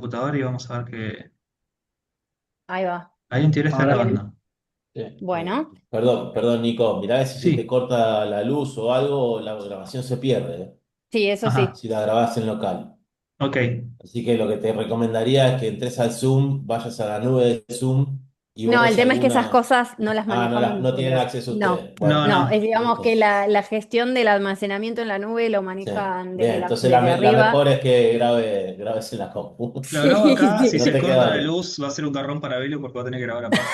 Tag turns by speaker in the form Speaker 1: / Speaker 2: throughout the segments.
Speaker 1: computadora y vamos a ver que
Speaker 2: Ahí va.
Speaker 1: ahí en teoría está
Speaker 3: Ahora,
Speaker 2: Bien.
Speaker 1: grabando.
Speaker 3: sí,
Speaker 2: Bueno,
Speaker 3: perdón, Nico. Mirá si se te
Speaker 1: Sí,
Speaker 3: corta la luz o algo, la grabación se pierde,
Speaker 2: sí, eso
Speaker 1: ajá,
Speaker 2: sí.
Speaker 3: si la grabás en local.
Speaker 1: ok.
Speaker 3: Así que lo que te recomendaría es que entres al Zoom, vayas a la nube de Zoom y
Speaker 2: No, el
Speaker 3: borres
Speaker 2: tema es que esas
Speaker 3: alguna.
Speaker 2: cosas no las
Speaker 3: Ah,
Speaker 2: manejamos
Speaker 3: no tienen
Speaker 2: nosotros.
Speaker 3: acceso
Speaker 2: No,
Speaker 3: ustedes.
Speaker 1: No,
Speaker 3: Bueno,
Speaker 2: no, es
Speaker 1: no.
Speaker 2: digamos que
Speaker 3: listo.
Speaker 2: la gestión del almacenamiento en la nube lo
Speaker 3: Sí.
Speaker 2: manejan
Speaker 3: Bien, entonces
Speaker 2: desde
Speaker 3: la
Speaker 2: arriba.
Speaker 3: mejor es que grabes en la compu.
Speaker 1: Lo grabo
Speaker 2: Sí,
Speaker 1: acá, si
Speaker 2: sí.
Speaker 3: No
Speaker 1: se
Speaker 3: te queda
Speaker 1: corta la
Speaker 3: otra.
Speaker 1: luz va a ser un garrón para Belu porque va a tener que grabar aparte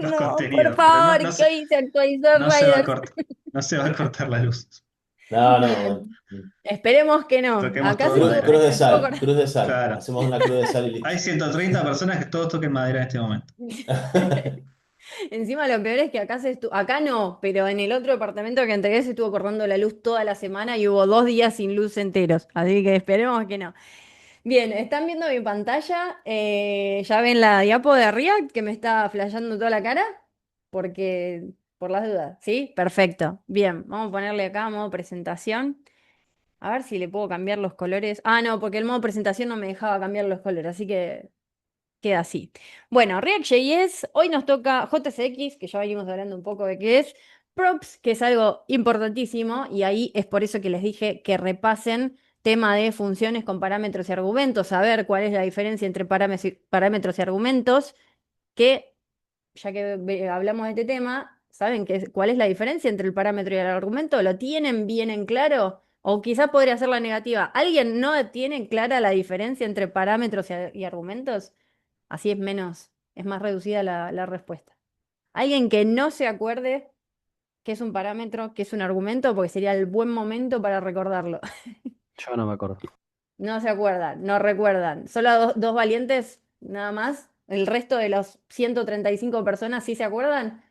Speaker 1: los
Speaker 2: No, por
Speaker 1: contenidos, pero
Speaker 2: favor, que hoy se actualizó
Speaker 1: no se va a
Speaker 2: Riders.
Speaker 1: cortar, no se va a cortar la luz.
Speaker 3: No.
Speaker 2: Esperemos que no.
Speaker 1: Toquemos
Speaker 2: Acá
Speaker 1: todo
Speaker 2: se
Speaker 1: madera.
Speaker 2: estuvo, se estuvo
Speaker 3: Cruz de sal.
Speaker 1: Claro.
Speaker 3: Hacemos una cruz de sal y
Speaker 1: Hay
Speaker 3: listo.
Speaker 1: 130 personas que todos toquen madera en este momento.
Speaker 2: Encima lo peor es que acá acá no, pero en el otro departamento que entregué se estuvo cortando la luz toda la semana y hubo 2 días sin luz enteros. Así que esperemos que no. Bien, ¿están viendo mi pantalla? ¿Ya ven la diapo de React que me está flasheando toda la cara? Porque, por las dudas, ¿sí? Perfecto. Bien, vamos a ponerle acá modo presentación. A ver si le puedo cambiar los colores. Ah, no, porque el modo presentación no me dejaba cambiar los colores, así que queda así. Bueno, React.js, hoy nos toca JSX, que ya venimos hablando un poco de qué es, props, que es algo importantísimo, y ahí es por eso que les dije que repasen tema de funciones con parámetros y argumentos, saber cuál es la diferencia entre parámetros y argumentos, que ya que hablamos de este tema, ¿saben cuál es la diferencia entre el parámetro y el argumento? ¿Lo tienen bien en claro? O quizás podría ser la negativa. ¿Alguien no tiene clara la diferencia entre parámetros y argumentos? Así es más reducida la respuesta. Alguien que no se acuerde qué es un parámetro, qué es un argumento, porque sería el buen momento para recordarlo.
Speaker 4: Yo no me acuerdo.
Speaker 2: No se acuerdan, no recuerdan. Solo dos valientes, nada más. El resto de los 135 personas sí se acuerdan.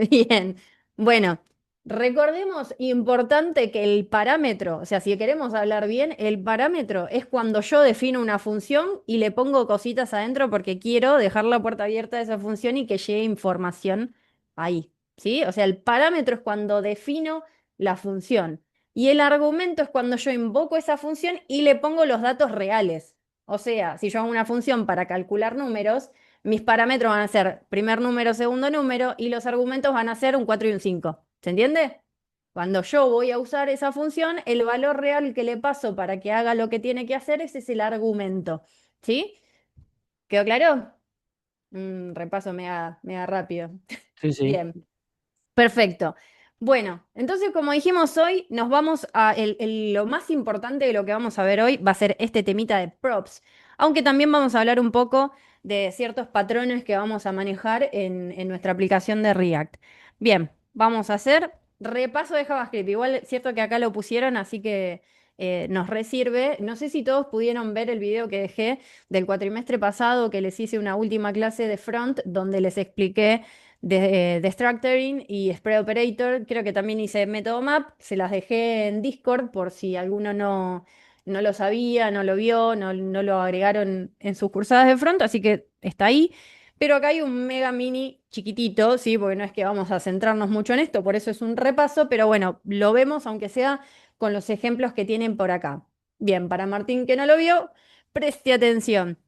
Speaker 2: Bien. Bueno, recordemos, importante que el parámetro, o sea, si queremos hablar bien, el parámetro es cuando yo defino una función y le pongo cositas adentro porque quiero dejar la puerta abierta de esa función y que llegue información ahí, ¿sí? O sea, el parámetro es cuando defino la función. Y el argumento es cuando yo invoco esa función y le pongo los datos reales. O sea, si yo hago una función para calcular números, mis parámetros van a ser primer número, segundo número, y los argumentos van a ser un 4 y un 5. ¿Se entiende? Cuando yo voy a usar esa función, el valor real que le paso para que haga lo que tiene que hacer, ese es el argumento. ¿Sí? ¿Quedó claro? Repaso mega rápido.
Speaker 4: Sí, sí.
Speaker 2: Bien. Perfecto. Bueno, entonces como dijimos hoy, nos vamos a lo más importante de lo que vamos a ver hoy va a ser este temita de props, aunque también vamos a hablar un poco de ciertos patrones que vamos a manejar en nuestra aplicación de React. Bien, vamos a hacer repaso de JavaScript. Igual es cierto que acá lo pusieron, así que nos resirve. No sé si todos pudieron ver el video que dejé del cuatrimestre pasado, que les hice una última clase de front, donde les expliqué de Structuring y Spread Operator. Creo que también hice método map. Se las dejé en Discord por si alguno no lo sabía, no lo vio, no lo agregaron en sus cursadas de front, así que está ahí. Pero acá hay un mega mini chiquitito, ¿sí? Porque no es que vamos a centrarnos mucho en esto, por eso es un repaso, pero bueno, lo vemos aunque sea con los ejemplos que tienen por acá. Bien, para Martín que no lo vio, preste atención.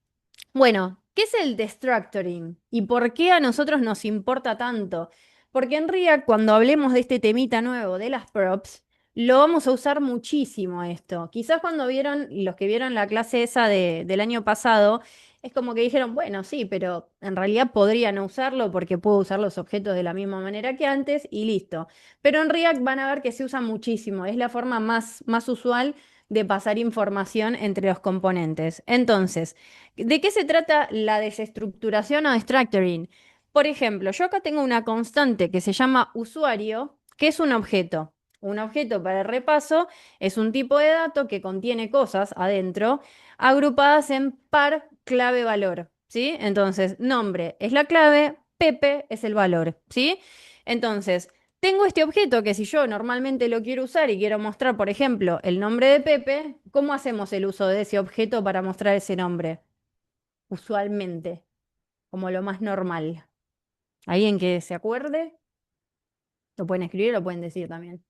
Speaker 2: Bueno, ¿qué es el destructuring? ¿Y por qué a nosotros nos importa tanto? Porque en React, cuando hablemos de este temita nuevo de las props, lo vamos a usar muchísimo esto. Quizás cuando vieron, los que vieron la clase esa del año pasado, es como que dijeron, bueno, sí, pero en realidad podría no usarlo porque puedo usar los objetos de la misma manera que antes y listo. Pero en React van a ver que se usa muchísimo, es la forma más usual de pasar información entre los componentes. Entonces, ¿de qué se trata la desestructuración o destructuring? Por ejemplo, yo acá tengo una constante que se llama usuario, que es un objeto. Un objeto para el repaso es un tipo de dato que contiene cosas adentro agrupadas en par, clave, valor. ¿Sí? Entonces, nombre es la clave, Pepe es el valor. ¿Sí? Entonces, tengo este objeto que si yo normalmente lo quiero usar y quiero mostrar, por ejemplo, el nombre de Pepe, ¿cómo hacemos el uso de ese objeto para mostrar ese nombre? Usualmente, como lo más normal. ¿Alguien que se acuerde? Lo pueden escribir o lo pueden decir también.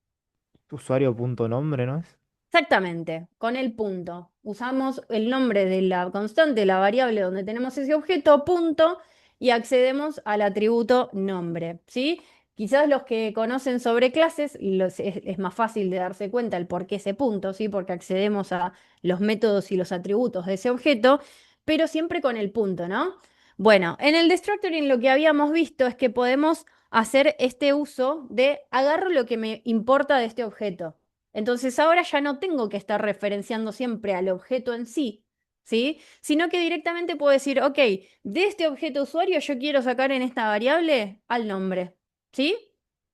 Speaker 5: Usuario punto nombre, ¿no es?
Speaker 2: Exactamente, con el punto. Usamos el nombre de la constante, la variable donde tenemos ese objeto, punto, y accedemos al atributo nombre, ¿sí? Quizás los que conocen sobre clases es más fácil de darse cuenta el por qué ese punto, ¿sí? Porque accedemos a los métodos y los atributos de ese objeto, pero siempre con el punto, ¿no? Bueno, en el destructuring lo que habíamos visto es que podemos hacer este uso de agarro lo que me importa de este objeto. Entonces ahora ya no tengo que estar referenciando siempre al objeto en sí, ¿sí? Sino que directamente puedo decir, ok, de este objeto usuario yo quiero sacar en esta variable al nombre, ¿sí?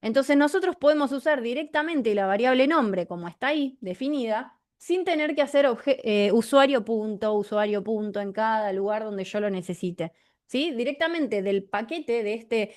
Speaker 2: Entonces nosotros podemos usar directamente la variable nombre como está ahí, definida, sin tener que hacer usuario punto en cada lugar donde yo lo necesite, ¿sí? Directamente del paquete de este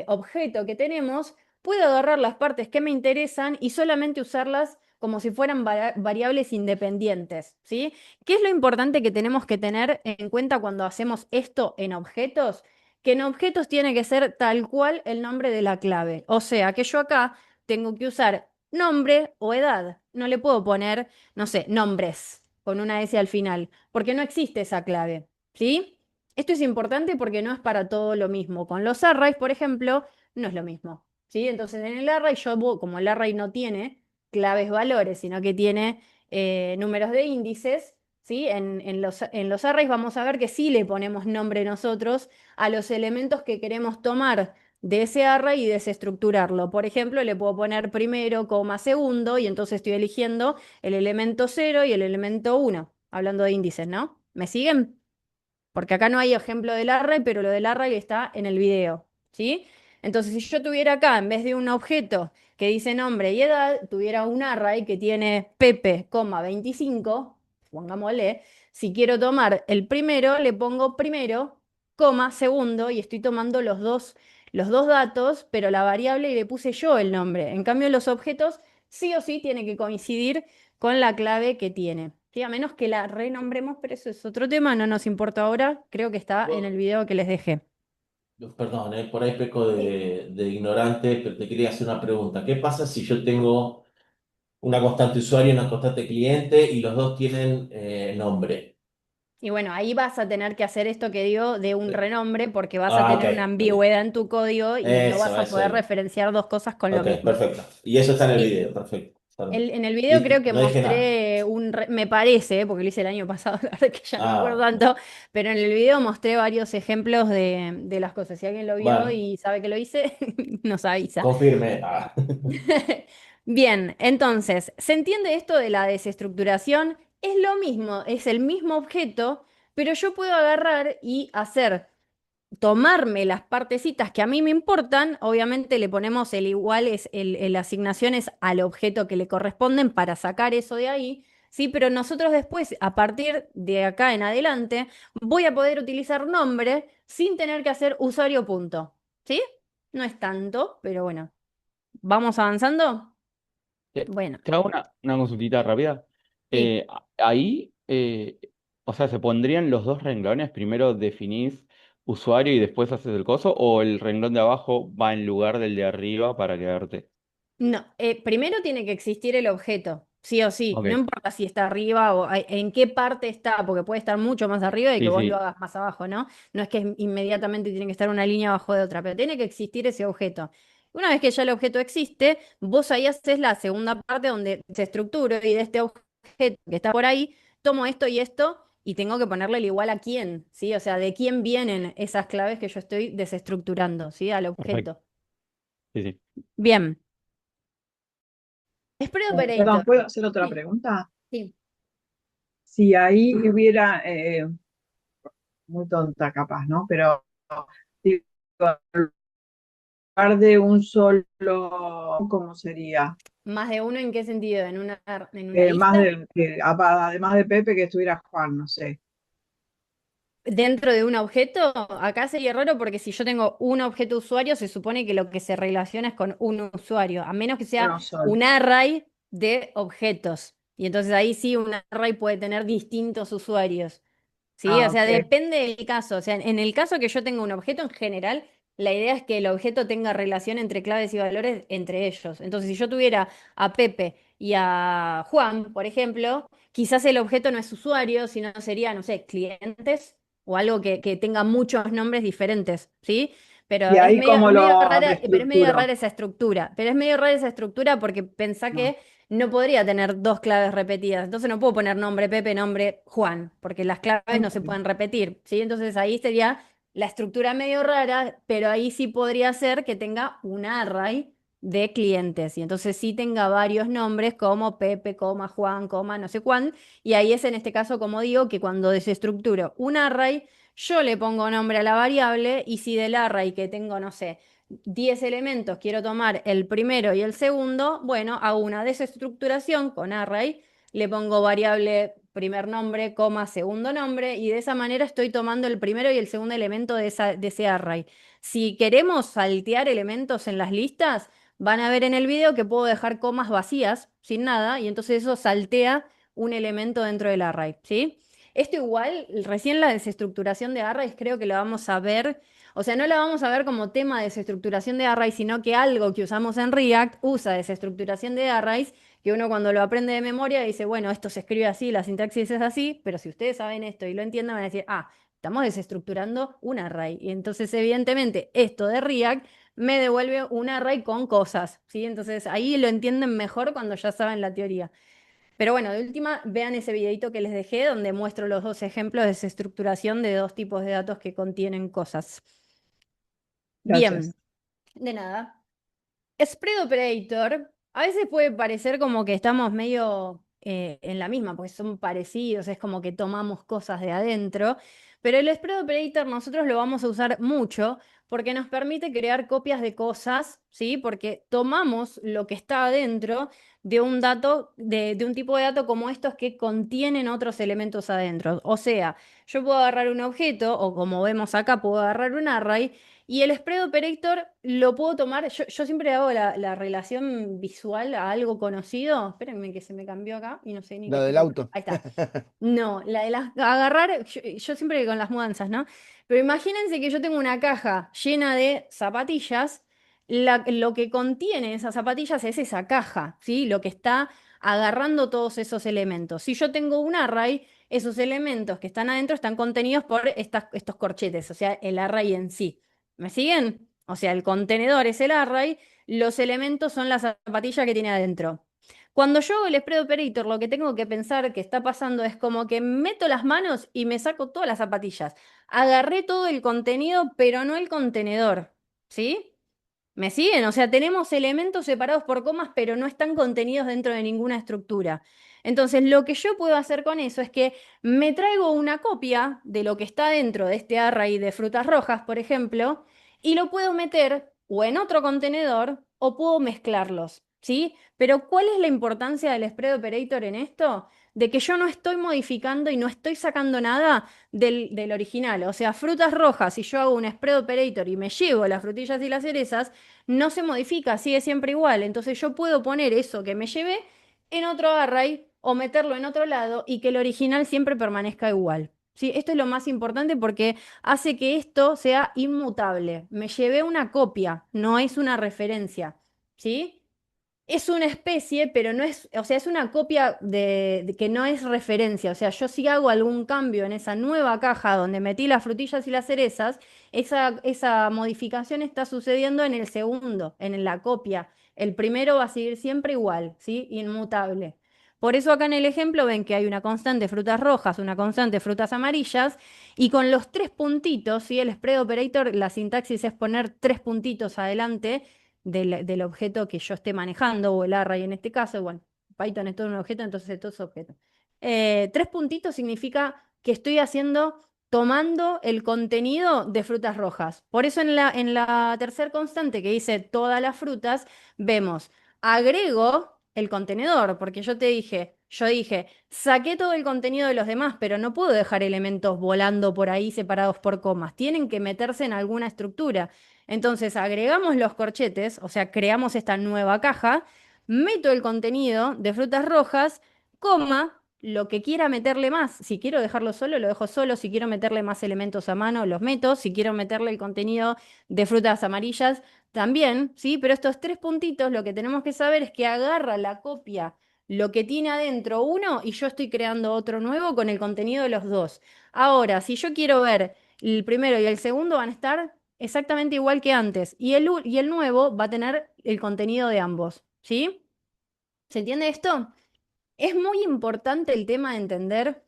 Speaker 2: objeto que tenemos puedo agarrar las partes que me interesan y solamente usarlas como si fueran variables independientes, ¿sí? ¿Qué es lo importante que tenemos que tener en cuenta cuando hacemos esto en objetos? Que en objetos tiene que ser tal cual el nombre de la clave. O sea, que yo acá tengo que usar nombre o edad. No le puedo poner, no sé, nombres con una S al final, porque no existe esa clave, ¿sí? Esto es importante porque no es para todo lo mismo. Con los arrays, por ejemplo, no es lo mismo. ¿Sí? Entonces en el array como el array no tiene claves valores, sino que tiene números de índices, ¿sí? En los arrays vamos a ver que sí le ponemos nombre nosotros a los elementos que queremos tomar de ese array y desestructurarlo. Por ejemplo, le puedo poner primero, coma, segundo, y entonces estoy eligiendo el elemento 0 y el elemento 1, hablando de índices, ¿no? ¿Me siguen? Porque acá no hay ejemplo del array, pero lo del array está en el video, ¿sí? Entonces, si yo tuviera acá, en vez de un objeto que dice nombre y edad, tuviera un array que tiene Pepe, 25, pongámosle, si quiero tomar el primero, le pongo primero, coma, segundo, y estoy tomando los dos datos, pero la variable y le puse yo el nombre. En cambio, los objetos sí o sí tienen que coincidir con la clave que tiene. Sí, a menos que la renombremos, pero eso es otro tema, no nos importa ahora, creo que está en el video que les dejé.
Speaker 3: Perdón, por ahí peco
Speaker 2: Sí.
Speaker 3: de ignorante, pero te quería hacer una pregunta. ¿Qué pasa si yo tengo una constante usuario y una constante cliente y los dos tienen nombre?
Speaker 2: Y bueno, ahí vas a tener que hacer esto que digo de un renombre porque vas a
Speaker 3: Ah, ok,
Speaker 2: tener una
Speaker 3: ok.
Speaker 2: ambigüedad en tu código y no vas a
Speaker 3: Eso
Speaker 2: poder
Speaker 3: era.
Speaker 2: referenciar dos cosas con lo
Speaker 3: Ok,
Speaker 2: mismo.
Speaker 3: perfecto. Y eso está en el
Speaker 2: Sí.
Speaker 3: video, perfecto. Perdón.
Speaker 2: En el video
Speaker 3: Listo,
Speaker 2: creo que
Speaker 3: no dije nada.
Speaker 2: mostré me parece, porque lo hice el año pasado, la verdad que ya no me acuerdo
Speaker 3: Ah,
Speaker 2: tanto, pero en el video mostré varios ejemplos de las cosas. Si alguien lo vio
Speaker 3: bueno,
Speaker 2: y sabe que lo hice, nos avisa.
Speaker 3: confirme. Ah.
Speaker 2: Bien, entonces, ¿se entiende esto de la desestructuración? Es lo mismo, es el mismo objeto, pero yo puedo agarrar y tomarme las partecitas que a mí me importan, obviamente le ponemos el igual, el asignaciones al objeto que le corresponden para sacar eso de ahí, ¿sí? Pero nosotros después, a partir de acá en adelante, voy a poder utilizar nombre sin tener que hacer usuario punto, ¿sí? No es tanto, pero bueno, ¿vamos avanzando?
Speaker 5: Te,
Speaker 2: Bueno.
Speaker 5: te hago una consultita rápida.
Speaker 2: Sí.
Speaker 5: Ahí, o sea, ¿se pondrían los dos renglones? Primero definís usuario y después haces el coso, o el renglón de abajo va en lugar del de arriba para quedarte.
Speaker 2: No, primero tiene que existir el objeto, sí o sí. No
Speaker 5: Ok,
Speaker 2: importa si está arriba o en qué parte está, porque puede estar mucho más arriba y que
Speaker 5: sí,
Speaker 2: vos lo
Speaker 5: sí,
Speaker 2: hagas más abajo, ¿no? No es que inmediatamente tiene que estar una línea abajo de otra, pero tiene que existir ese objeto. Una vez que ya el objeto existe, vos ahí haces la segunda parte donde se estructura y de este objeto que está por ahí, tomo esto y esto y tengo que ponerle el igual a quién, ¿sí? O sea, de quién vienen esas claves que yo estoy desestructurando, ¿sí? Al
Speaker 5: perfecto.
Speaker 2: objeto.
Speaker 5: Sí, sí.
Speaker 2: Bien. Spread
Speaker 6: Perdón,
Speaker 2: operator.
Speaker 6: ¿puedo hacer otra
Speaker 2: Sí.
Speaker 6: pregunta?
Speaker 2: Sí.
Speaker 6: Si ahí hubiera, muy tonta capaz, ¿no? Pero digo, en lugar de un solo, ¿cómo sería?
Speaker 2: ¿Más de uno en qué sentido? ¿En una
Speaker 6: Más
Speaker 2: lista?
Speaker 6: además de Pepe que estuviera Juan, no sé.
Speaker 2: ¿Dentro de un objeto? Acá sería raro porque si yo tengo un objeto usuario, se supone que lo que se relaciona es con un usuario, a menos que sea
Speaker 6: Uno solo.
Speaker 2: un array de objetos. Y entonces ahí sí un array puede tener distintos usuarios. ¿Sí? O
Speaker 6: Ah,
Speaker 2: sea,
Speaker 6: ok.
Speaker 2: depende del caso. O sea, en el caso que yo tenga un objeto en general, la idea es que el objeto tenga relación entre claves y valores entre ellos. Entonces, si yo tuviera a Pepe y a Juan, por ejemplo, quizás el objeto no es usuario, sino sería, no sé, clientes o algo que tenga muchos nombres diferentes, ¿sí? Pero
Speaker 6: Y
Speaker 2: es
Speaker 6: ahí
Speaker 2: medio,
Speaker 6: cómo
Speaker 2: medio
Speaker 6: lo
Speaker 2: rara, pero es medio
Speaker 6: reestructuro.
Speaker 2: rara esa estructura. Pero es medio rara esa estructura porque pensá
Speaker 6: No.
Speaker 2: que no podría tener dos claves repetidas. Entonces no puedo poner nombre Pepe, nombre Juan, porque las claves no se
Speaker 6: Ok.
Speaker 2: pueden repetir, ¿sí? Entonces ahí sería la estructura medio rara, pero ahí sí podría ser que tenga un array de clientes. Y entonces sí tenga varios nombres como Pepe, coma, Juan, coma, no sé cuán. Y ahí es en este caso, como digo, que cuando desestructuro un array, yo le pongo nombre a la variable y si del array que tengo, no sé, 10 elementos, quiero tomar el primero y el segundo, bueno, hago una desestructuración con array, le pongo variable primer nombre, coma, segundo nombre, y de esa manera estoy tomando el primero y el segundo elemento de ese array. Si queremos saltear elementos en las listas, van a ver en el video que puedo dejar comas vacías, sin nada, y entonces eso saltea un elemento dentro del array, ¿sí? Esto igual, recién la desestructuración de arrays creo que lo vamos a ver, o sea, no la vamos a ver como tema de desestructuración de arrays, sino que algo que usamos en React usa desestructuración de arrays, que uno cuando lo aprende de memoria dice, bueno, esto se escribe así, la sintaxis es así, pero si ustedes saben esto y lo entienden, van a decir, ah, estamos desestructurando un array. Y entonces, evidentemente, esto de React me devuelve un array con cosas, ¿sí? Entonces, ahí lo entienden mejor cuando ya saben la teoría. Pero bueno, de última, vean ese videito que les dejé donde muestro los dos ejemplos de desestructuración de dos tipos de datos que contienen cosas. Bien,
Speaker 6: Gracias.
Speaker 2: de nada. Spread Operator, a veces puede parecer como que estamos medio en la misma, porque son parecidos, es como que tomamos cosas de adentro, pero el Spread Operator nosotros lo vamos a usar mucho porque nos permite crear copias de cosas, ¿sí? Porque tomamos lo que está adentro de un dato, de un tipo de dato como estos que contienen otros elementos adentro. O sea, yo puedo agarrar un objeto, o como vemos acá, puedo agarrar un array y el spread operator lo puedo tomar, yo siempre hago la relación visual a algo conocido. Espérenme que se me cambió acá y no sé ni qué
Speaker 7: Lo
Speaker 2: estoy
Speaker 7: del
Speaker 2: haciendo.
Speaker 7: auto.
Speaker 2: Ahí está. No, la de agarrar, yo siempre con las mudanzas, ¿no? Pero imagínense que yo tengo una caja llena de zapatillas, lo que contiene esas zapatillas es esa caja, ¿sí? Lo que está agarrando todos esos elementos. Si yo tengo un array, esos elementos que están adentro están contenidos por estos corchetes, o sea, el array en sí. ¿Me siguen? O sea, el contenedor es el array, los elementos son las zapatillas que tiene adentro. Cuando yo hago el spread operator, lo que tengo que pensar que está pasando es como que meto las manos y me saco todas las zapatillas. Agarré todo el contenido, pero no el contenedor. ¿Sí? ¿Me siguen? O sea, tenemos elementos separados por comas, pero no están contenidos dentro de ninguna estructura. Entonces, lo que yo puedo hacer con eso es que me traigo una copia de lo que está dentro de este array de frutas rojas, por ejemplo, y lo puedo meter o en otro contenedor o puedo mezclarlos, ¿sí? Pero ¿cuál es la importancia del spread operator en esto? De que yo no estoy modificando y no estoy sacando nada del original. O sea, frutas rojas, si yo hago un spread operator y me llevo las frutillas y las cerezas, no se modifica, sigue siempre igual. Entonces yo puedo poner eso que me llevé en otro array o meterlo en otro lado y que el original siempre permanezca igual. ¿Sí? Esto es lo más importante porque hace que esto sea inmutable. Me llevé una copia, no es una referencia. ¿Sí? Es una especie, pero no es, o sea, es una copia de que no es referencia. O sea, yo si hago algún cambio en esa nueva caja donde metí las frutillas y las cerezas, esa modificación está sucediendo en el segundo, en la copia. El primero va a seguir siempre igual, ¿sí? Inmutable. Por eso acá en el ejemplo ven que hay una constante frutas rojas, una constante frutas amarillas, y con los tres puntitos, ¿sí? El spread operator, la sintaxis es poner tres puntitos adelante del objeto que yo esté manejando, o el array en este caso, bueno, Python es todo un objeto, entonces todo es objeto. Tres puntitos significa que estoy tomando el contenido de frutas rojas. Por eso en la tercer constante que dice todas las frutas, vemos, agrego el contenedor, porque yo dije, saqué todo el contenido de los demás, pero no puedo dejar elementos volando por ahí separados por comas, tienen que meterse en alguna estructura. Entonces agregamos los corchetes, o sea, creamos esta nueva caja, meto el contenido de frutas rojas, coma, lo que quiera meterle más. Si quiero dejarlo solo, lo dejo solo. Si quiero meterle más elementos a mano, los meto. Si quiero meterle el contenido de frutas amarillas, también, ¿sí? Pero estos tres puntitos, lo que tenemos que saber es que agarra la copia lo que tiene adentro uno y yo estoy creando otro nuevo con el contenido de los dos. Ahora, si yo quiero ver el primero y el segundo van a estar exactamente igual que antes y el nuevo va a tener el contenido de ambos, ¿sí? ¿Se entiende esto? Es muy importante el tema de entender.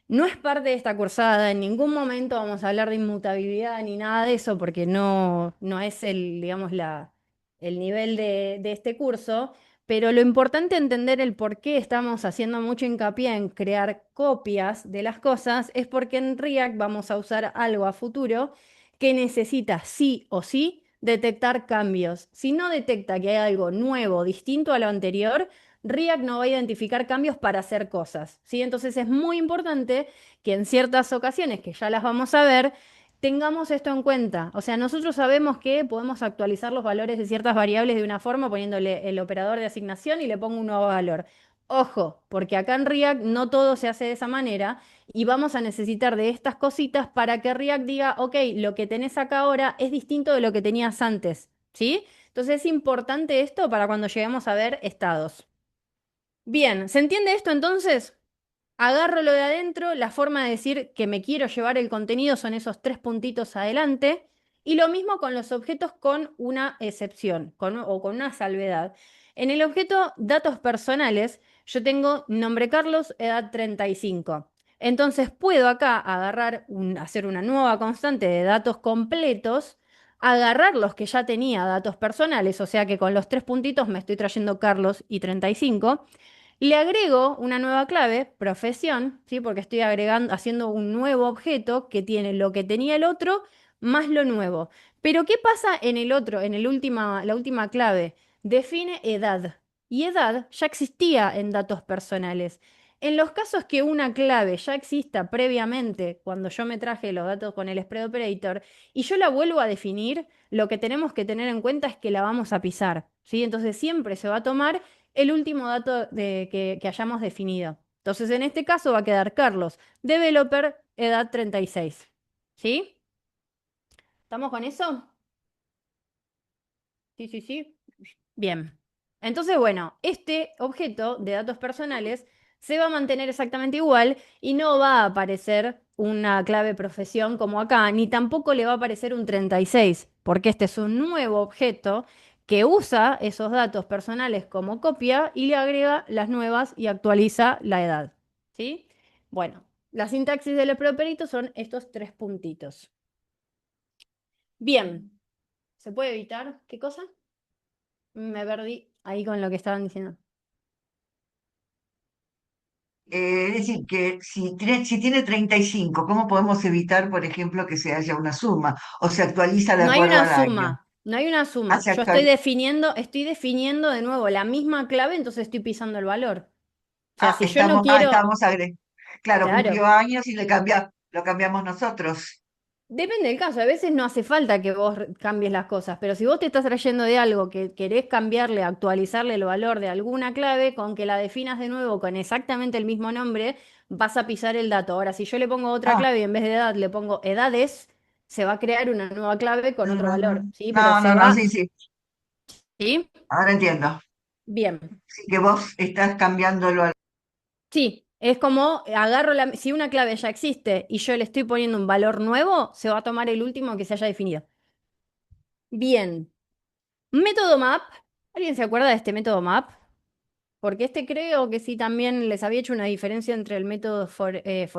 Speaker 2: No es parte de esta cursada, en ningún momento vamos a hablar de inmutabilidad ni nada de eso, porque no es digamos, el nivel de este curso, pero lo importante es entender el por qué estamos haciendo mucho hincapié en crear copias de las cosas, es porque en React vamos a usar algo a futuro que necesita sí o sí detectar cambios. Si no detecta que hay algo nuevo, distinto a lo anterior, React no va a identificar cambios para hacer cosas, ¿sí? Entonces es muy importante que en ciertas ocasiones, que ya las vamos a ver, tengamos esto en cuenta. O sea, nosotros sabemos que podemos actualizar los valores de ciertas variables de una forma poniéndole el operador de asignación y le pongo un nuevo valor. Ojo, porque acá en React no todo se hace de esa manera y vamos a necesitar de estas cositas para que React diga, ok, lo que tenés acá ahora es distinto de lo que tenías antes, ¿sí? Entonces es importante esto para cuando lleguemos a ver estados. Bien, ¿se entiende esto entonces? Agarro lo de adentro, la forma de decir que me quiero llevar el contenido son esos tres puntitos adelante, y lo mismo con los objetos con una excepción o con una salvedad. En el objeto datos personales, yo tengo nombre Carlos, edad 35. Entonces puedo acá hacer una nueva constante de datos completos, agarrar los que ya tenía datos personales, o sea que con los tres puntitos me estoy trayendo Carlos y 35. Le agrego una nueva clave, profesión, ¿sí? Porque estoy haciendo un nuevo objeto que tiene lo que tenía el otro más lo nuevo. Pero ¿qué pasa en el otro, la última clave? Define edad. Y edad ya existía en datos personales. En los casos que una clave ya exista previamente, cuando yo me traje los datos con el spread operator, y yo la vuelvo a definir, lo que tenemos que tener en cuenta es que la vamos a pisar, ¿sí? Entonces siempre se va a tomar el último dato que hayamos definido. Entonces, en este caso va a quedar Carlos, developer, edad 36. ¿Sí? ¿Estamos con eso? Sí, sí, sí. Bien. Entonces, bueno, este objeto de datos personales se va a mantener exactamente igual y no va a aparecer una clave profesión como acá, ni tampoco le va a aparecer un 36, porque este es un nuevo objeto que usa esos datos personales como copia y le agrega las nuevas y actualiza la edad. ¿Sí? Bueno, la sintaxis del operator son estos tres puntitos. Bien, ¿se puede evitar? ¿Qué cosa? Me perdí ahí con lo que estaban diciendo.
Speaker 7: Es decir, que si tiene 35, ¿cómo podemos evitar, por ejemplo, que se haya una suma o se actualiza de
Speaker 2: No hay
Speaker 7: acuerdo
Speaker 2: una
Speaker 7: al año?
Speaker 2: suma, no hay una
Speaker 7: Ah,
Speaker 2: suma.
Speaker 7: se
Speaker 2: Yo
Speaker 7: actualiza.
Speaker 2: estoy definiendo de nuevo la misma clave, entonces estoy pisando el valor. O sea, si yo no quiero,
Speaker 7: Estamos claro,
Speaker 2: claro,
Speaker 7: cumplió años y lo cambiamos nosotros.
Speaker 2: depende del caso. A veces no hace falta que vos cambies las cosas, pero si vos te estás trayendo de algo que querés cambiarle, actualizarle el valor de alguna clave, con que la definas de nuevo con exactamente el mismo nombre, vas a pisar el dato. Ahora, si yo le pongo otra
Speaker 7: Ah,
Speaker 2: clave y en vez de edad le pongo edades, se va a crear una nueva clave con otro valor, ¿sí? Pero
Speaker 7: no,
Speaker 2: se
Speaker 7: no, no,
Speaker 2: va,
Speaker 7: sí, sí,
Speaker 2: ¿sí?
Speaker 7: ahora entiendo.
Speaker 2: Bien.
Speaker 7: Sí, que vos estás cambiándolo.
Speaker 2: Sí, es como si una clave ya existe y yo le estoy poniendo un valor nuevo, se va a tomar el último que se haya definido. Bien, método map. ¿Alguien se acuerda de este método map? Porque este creo que sí también les había hecho una diferencia entre el método for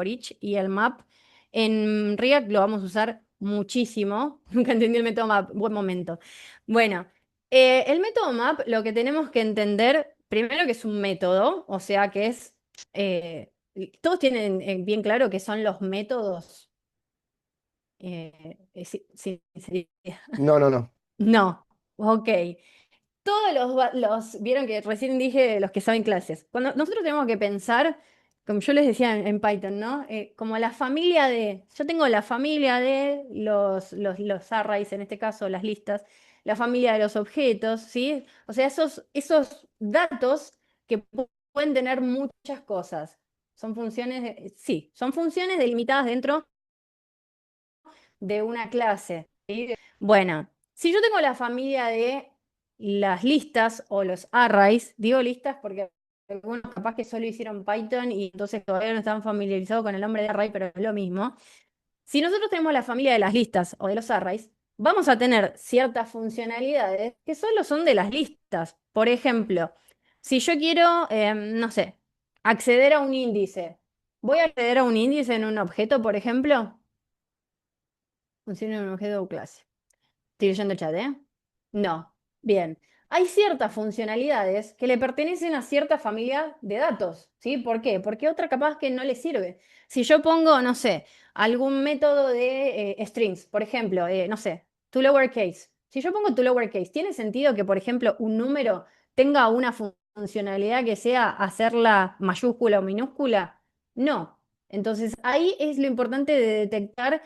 Speaker 2: each y el map. En React lo vamos a usar muchísimo. Nunca entendí el método map. Buen momento. Bueno, el método map lo que tenemos que entender, primero que es un método, o sea que eh, todos tienen bien claro que son los métodos. Sinceridad.
Speaker 8: No, no, no.
Speaker 2: No, ok. Todos vieron que recién dije los que saben clases. Cuando nosotros tenemos que pensar, como yo les decía en Python, ¿no? Como la familia yo tengo la familia de los arrays, en este caso las listas, la familia de los objetos, ¿sí? O sea, esos datos que pueden tener muchas cosas. Son funciones, sí, son funciones delimitadas dentro de una clase. ¿Sí? Bueno, si yo tengo la familia de las listas o los arrays, digo listas porque algunos capaz que solo hicieron Python y entonces todavía no están familiarizados con el nombre de array, pero es lo mismo. Si nosotros tenemos la familia de las listas o de los arrays, vamos a tener ciertas funcionalidades que solo son de las listas. Por ejemplo, si yo quiero, no sé, acceder a un índice, ¿voy a acceder a un índice en un objeto, por ejemplo? Funciona en un objeto o clase. Estoy leyendo el chat, ¿eh? No. Bien. Hay ciertas funcionalidades que le pertenecen a cierta familia de datos, ¿sí? ¿Por qué? Porque otra capaz que no le sirve. Si yo pongo, no sé, algún método de strings, por ejemplo, no sé, to lowercase. Si yo pongo to lowercase, ¿tiene sentido que, por ejemplo, un número tenga una funcionalidad que sea hacerla mayúscula o minúscula? No. Entonces, ahí es lo importante de detectar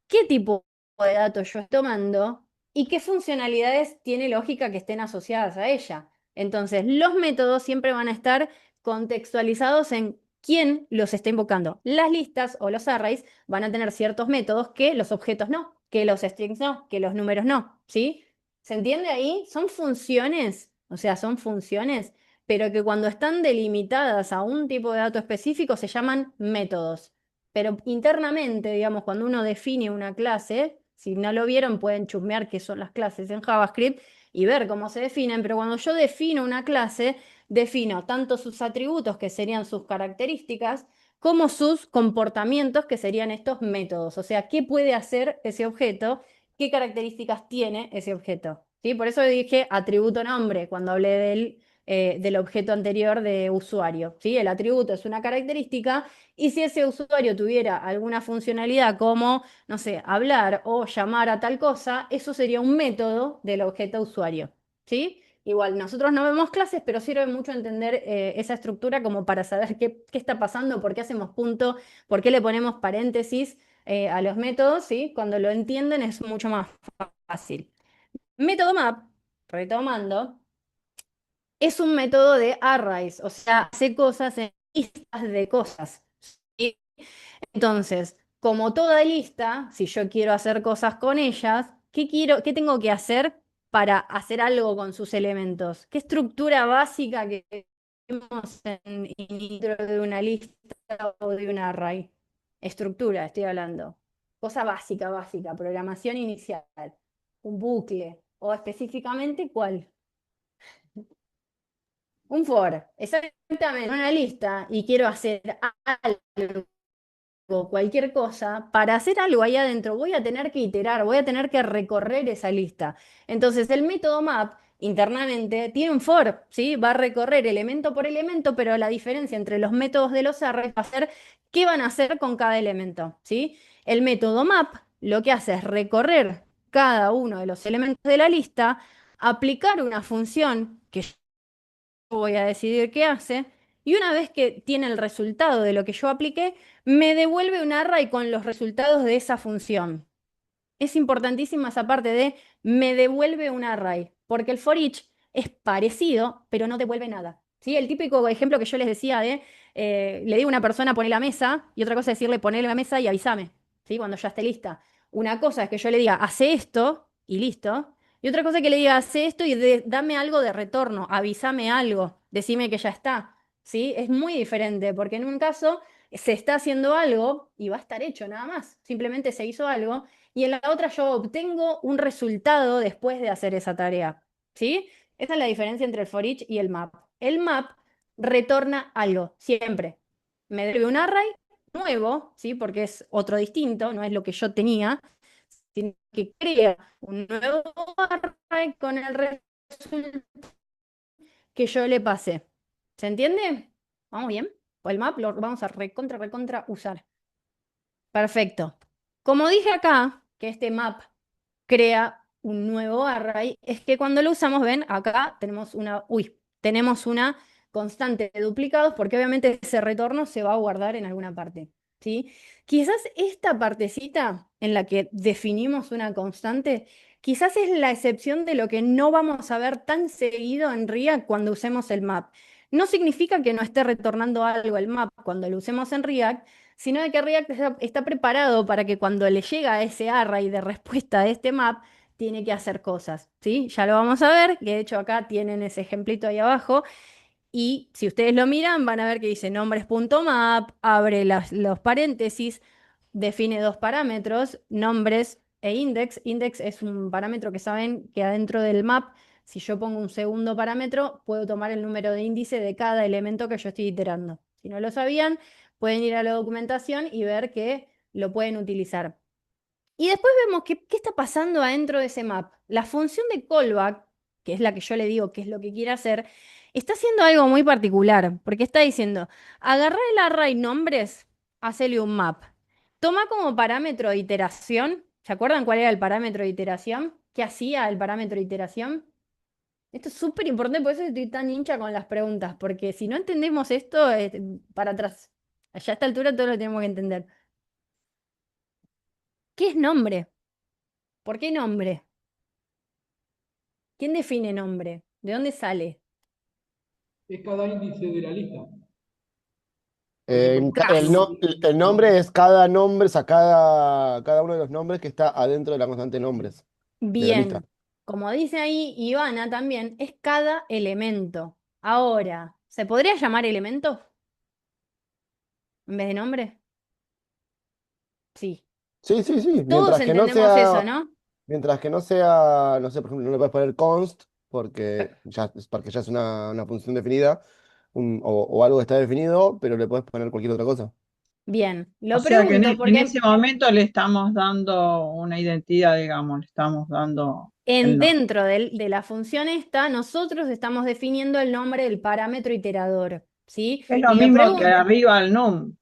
Speaker 2: qué tipo de datos yo estoy tomando y qué funcionalidades tiene lógica que estén asociadas a ella. Entonces, los métodos siempre van a estar contextualizados en quién los está invocando. Las listas o los arrays van a tener ciertos métodos que los objetos no, que los strings no, que los números no, ¿sí? ¿Se entiende ahí? Son funciones, o sea, son funciones, pero que cuando están delimitadas a un tipo de dato específico se llaman métodos. Pero internamente, digamos, cuando uno define una clase, si no lo vieron, pueden chusmear qué son las clases en JavaScript y ver cómo se definen, pero cuando yo defino una clase, defino tanto sus atributos, que serían sus características, como sus comportamientos, que serían estos métodos. O sea, qué puede hacer ese objeto, qué características tiene ese objeto. ¿Sí? Por eso dije atributo nombre cuando hablé del objeto anterior de usuario. ¿Sí? El atributo es una característica y si ese usuario tuviera alguna funcionalidad como, no sé, hablar o llamar a tal cosa, eso sería un método del objeto usuario. ¿Sí? Igual, nosotros no vemos clases, pero sirve mucho entender esa estructura como para saber qué está pasando, por qué hacemos punto, por qué le ponemos paréntesis a los métodos, ¿sí? Cuando lo entienden es mucho más fácil. Método map, retomando, es un método de arrays, o sea, hace cosas en listas de cosas. ¿Sí? Entonces, como toda lista, si yo quiero hacer cosas con ellas, qué tengo que hacer para hacer algo con sus elementos? ¿Qué estructura básica que vemos en intro de una lista o de un array? Estructura, estoy hablando. Cosa básica, básica, programación inicial, un bucle, o específicamente, ¿cuál? Un for, exactamente, una lista y quiero hacer algo, cualquier cosa, para hacer algo ahí adentro voy a tener que iterar, voy a tener que recorrer esa lista. Entonces el método map internamente tiene un for, ¿sí? Va a recorrer elemento por elemento, pero la diferencia entre los métodos de los arrays va a ser qué van a hacer con cada elemento, ¿sí? El método map lo que hace es recorrer cada uno de los elementos de la lista, aplicar una función que yo voy a decidir qué hace, y una vez que tiene el resultado de lo que yo apliqué, me devuelve un array con los resultados de esa función. Es importantísima esa parte de me devuelve un array, porque el for each es parecido, pero no devuelve nada. ¿Sí? El típico ejemplo que yo les decía de, le digo a una persona poné la mesa, y otra cosa es decirle poné la mesa y avísame, ¿sí? Cuando ya esté lista. Una cosa es que yo le diga hace esto y listo, y otra cosa es que le diga hace esto y dame algo de retorno, avísame algo, decime que ya está. ¿Sí? Es muy diferente, porque en un caso se está haciendo algo y va a estar hecho nada más, simplemente se hizo algo y en la otra yo obtengo un resultado después de hacer esa tarea. ¿Sí? Esa es la diferencia entre el for each y el map. El map retorna algo, siempre. Me devuelve un array nuevo, ¿sí? Porque es otro distinto, no es lo que yo tenía, sino que crea un nuevo array con el resultado que yo le pasé. ¿Se entiende? ¿Vamos bien? O el map lo vamos a recontra usar. Perfecto. Como dije acá, que este map crea un nuevo array, es que cuando lo usamos, ven, acá tenemos una constante de duplicados, porque obviamente ese retorno se va a guardar en alguna parte, ¿sí? Quizás esta partecita en la que definimos una constante, quizás es la excepción de lo que no vamos a ver tan seguido en React cuando usemos el map. No significa que no esté retornando algo el map cuando lo usemos en React, sino de que React está preparado para que cuando le llega ese array de respuesta de este map, tiene que hacer cosas, ¿sí? Ya lo vamos a ver, que de hecho acá tienen ese ejemplito ahí abajo. Y si ustedes lo miran, van a ver que dice nombres.map, abre los paréntesis, define dos parámetros, nombres e index. Index es un parámetro que saben que adentro del map, si yo pongo un segundo parámetro, puedo tomar el número de índice de cada elemento que yo estoy iterando. Si no lo sabían, pueden ir a la documentación y ver que lo pueden utilizar. Y después vemos qué está pasando adentro de ese map. La función de callback, que es la que yo le digo que es lo que quiere hacer, está haciendo algo muy particular, porque está diciendo, agarrá el array nombres, hacele un map. Toma como parámetro de iteración, ¿se acuerdan cuál era el parámetro de iteración? ¿Qué hacía el parámetro de iteración? Esto es súper importante, por eso estoy tan hincha con las preguntas, porque si no entendemos esto, para atrás. Allá a esta altura todo lo tenemos que entender. ¿Qué es nombre? ¿Por qué nombre? ¿Quién define nombre? ¿De dónde sale?
Speaker 8: Es cada índice de la lista.
Speaker 9: El nombre es cada nombre, o sea, cada uno de los nombres que está adentro de la constante nombres de la lista.
Speaker 2: Bien, como dice ahí Ivana también, es cada elemento. Ahora, ¿se podría llamar elemento en vez de nombre? Sí.
Speaker 9: Sí, sí, sí.
Speaker 2: Todos entendemos eso, ¿no?
Speaker 9: Mientras que no sea, no sé, por ejemplo, no le puedes poner const porque ya es una función definida o algo que está definido, pero le puedes poner cualquier otra cosa.
Speaker 2: Bien,
Speaker 6: O
Speaker 2: lo
Speaker 6: sea que en,
Speaker 2: pregunto
Speaker 6: en
Speaker 2: porque
Speaker 6: ese momento le estamos dando una identidad, digamos, le estamos dando el nombre.
Speaker 2: dentro de la función esta, nosotros estamos definiendo el nombre del parámetro iterador, ¿sí?
Speaker 6: Es lo
Speaker 2: Y lo
Speaker 6: mismo que
Speaker 2: pregunto.
Speaker 6: arriba el num,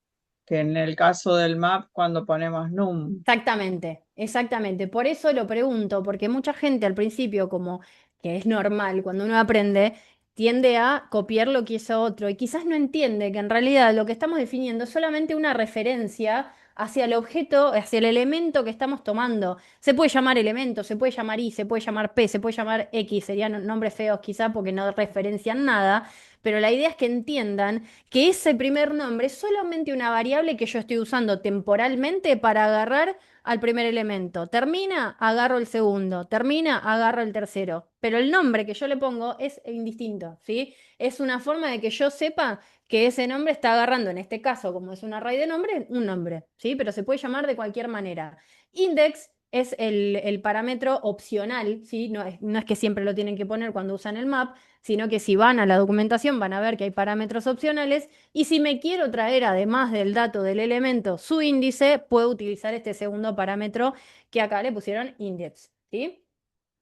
Speaker 6: que en el caso del map cuando ponemos num.
Speaker 2: Exactamente, exactamente. Por eso lo pregunto, porque mucha gente al principio, como que es normal cuando uno aprende, tiende a copiar lo que hizo otro y quizás no entiende que en realidad lo que estamos definiendo es solamente una referencia hacia el objeto, hacia el elemento que estamos tomando. Se puede llamar elemento, se puede llamar i, se puede llamar p, se puede llamar x, serían nombres feos quizás porque no referencian nada, pero la idea es que entiendan que ese primer nombre es solamente una variable que yo estoy usando temporalmente para agarrar al primer elemento. Termina, agarro el segundo. Termina, agarro el tercero. Pero el nombre que yo le pongo es indistinto, ¿sí? Es una forma de que yo sepa que ese nombre está agarrando, en este caso, como es un array de nombres, un nombre, ¿sí? Pero se puede llamar de cualquier manera. Index es el parámetro opcional, ¿sí? No es que siempre lo tienen que poner cuando usan el map, sino que si van a la documentación van a ver que hay parámetros opcionales y si me quiero traer además del dato del elemento su índice, puedo utilizar este segundo parámetro que acá le pusieron index, ¿sí?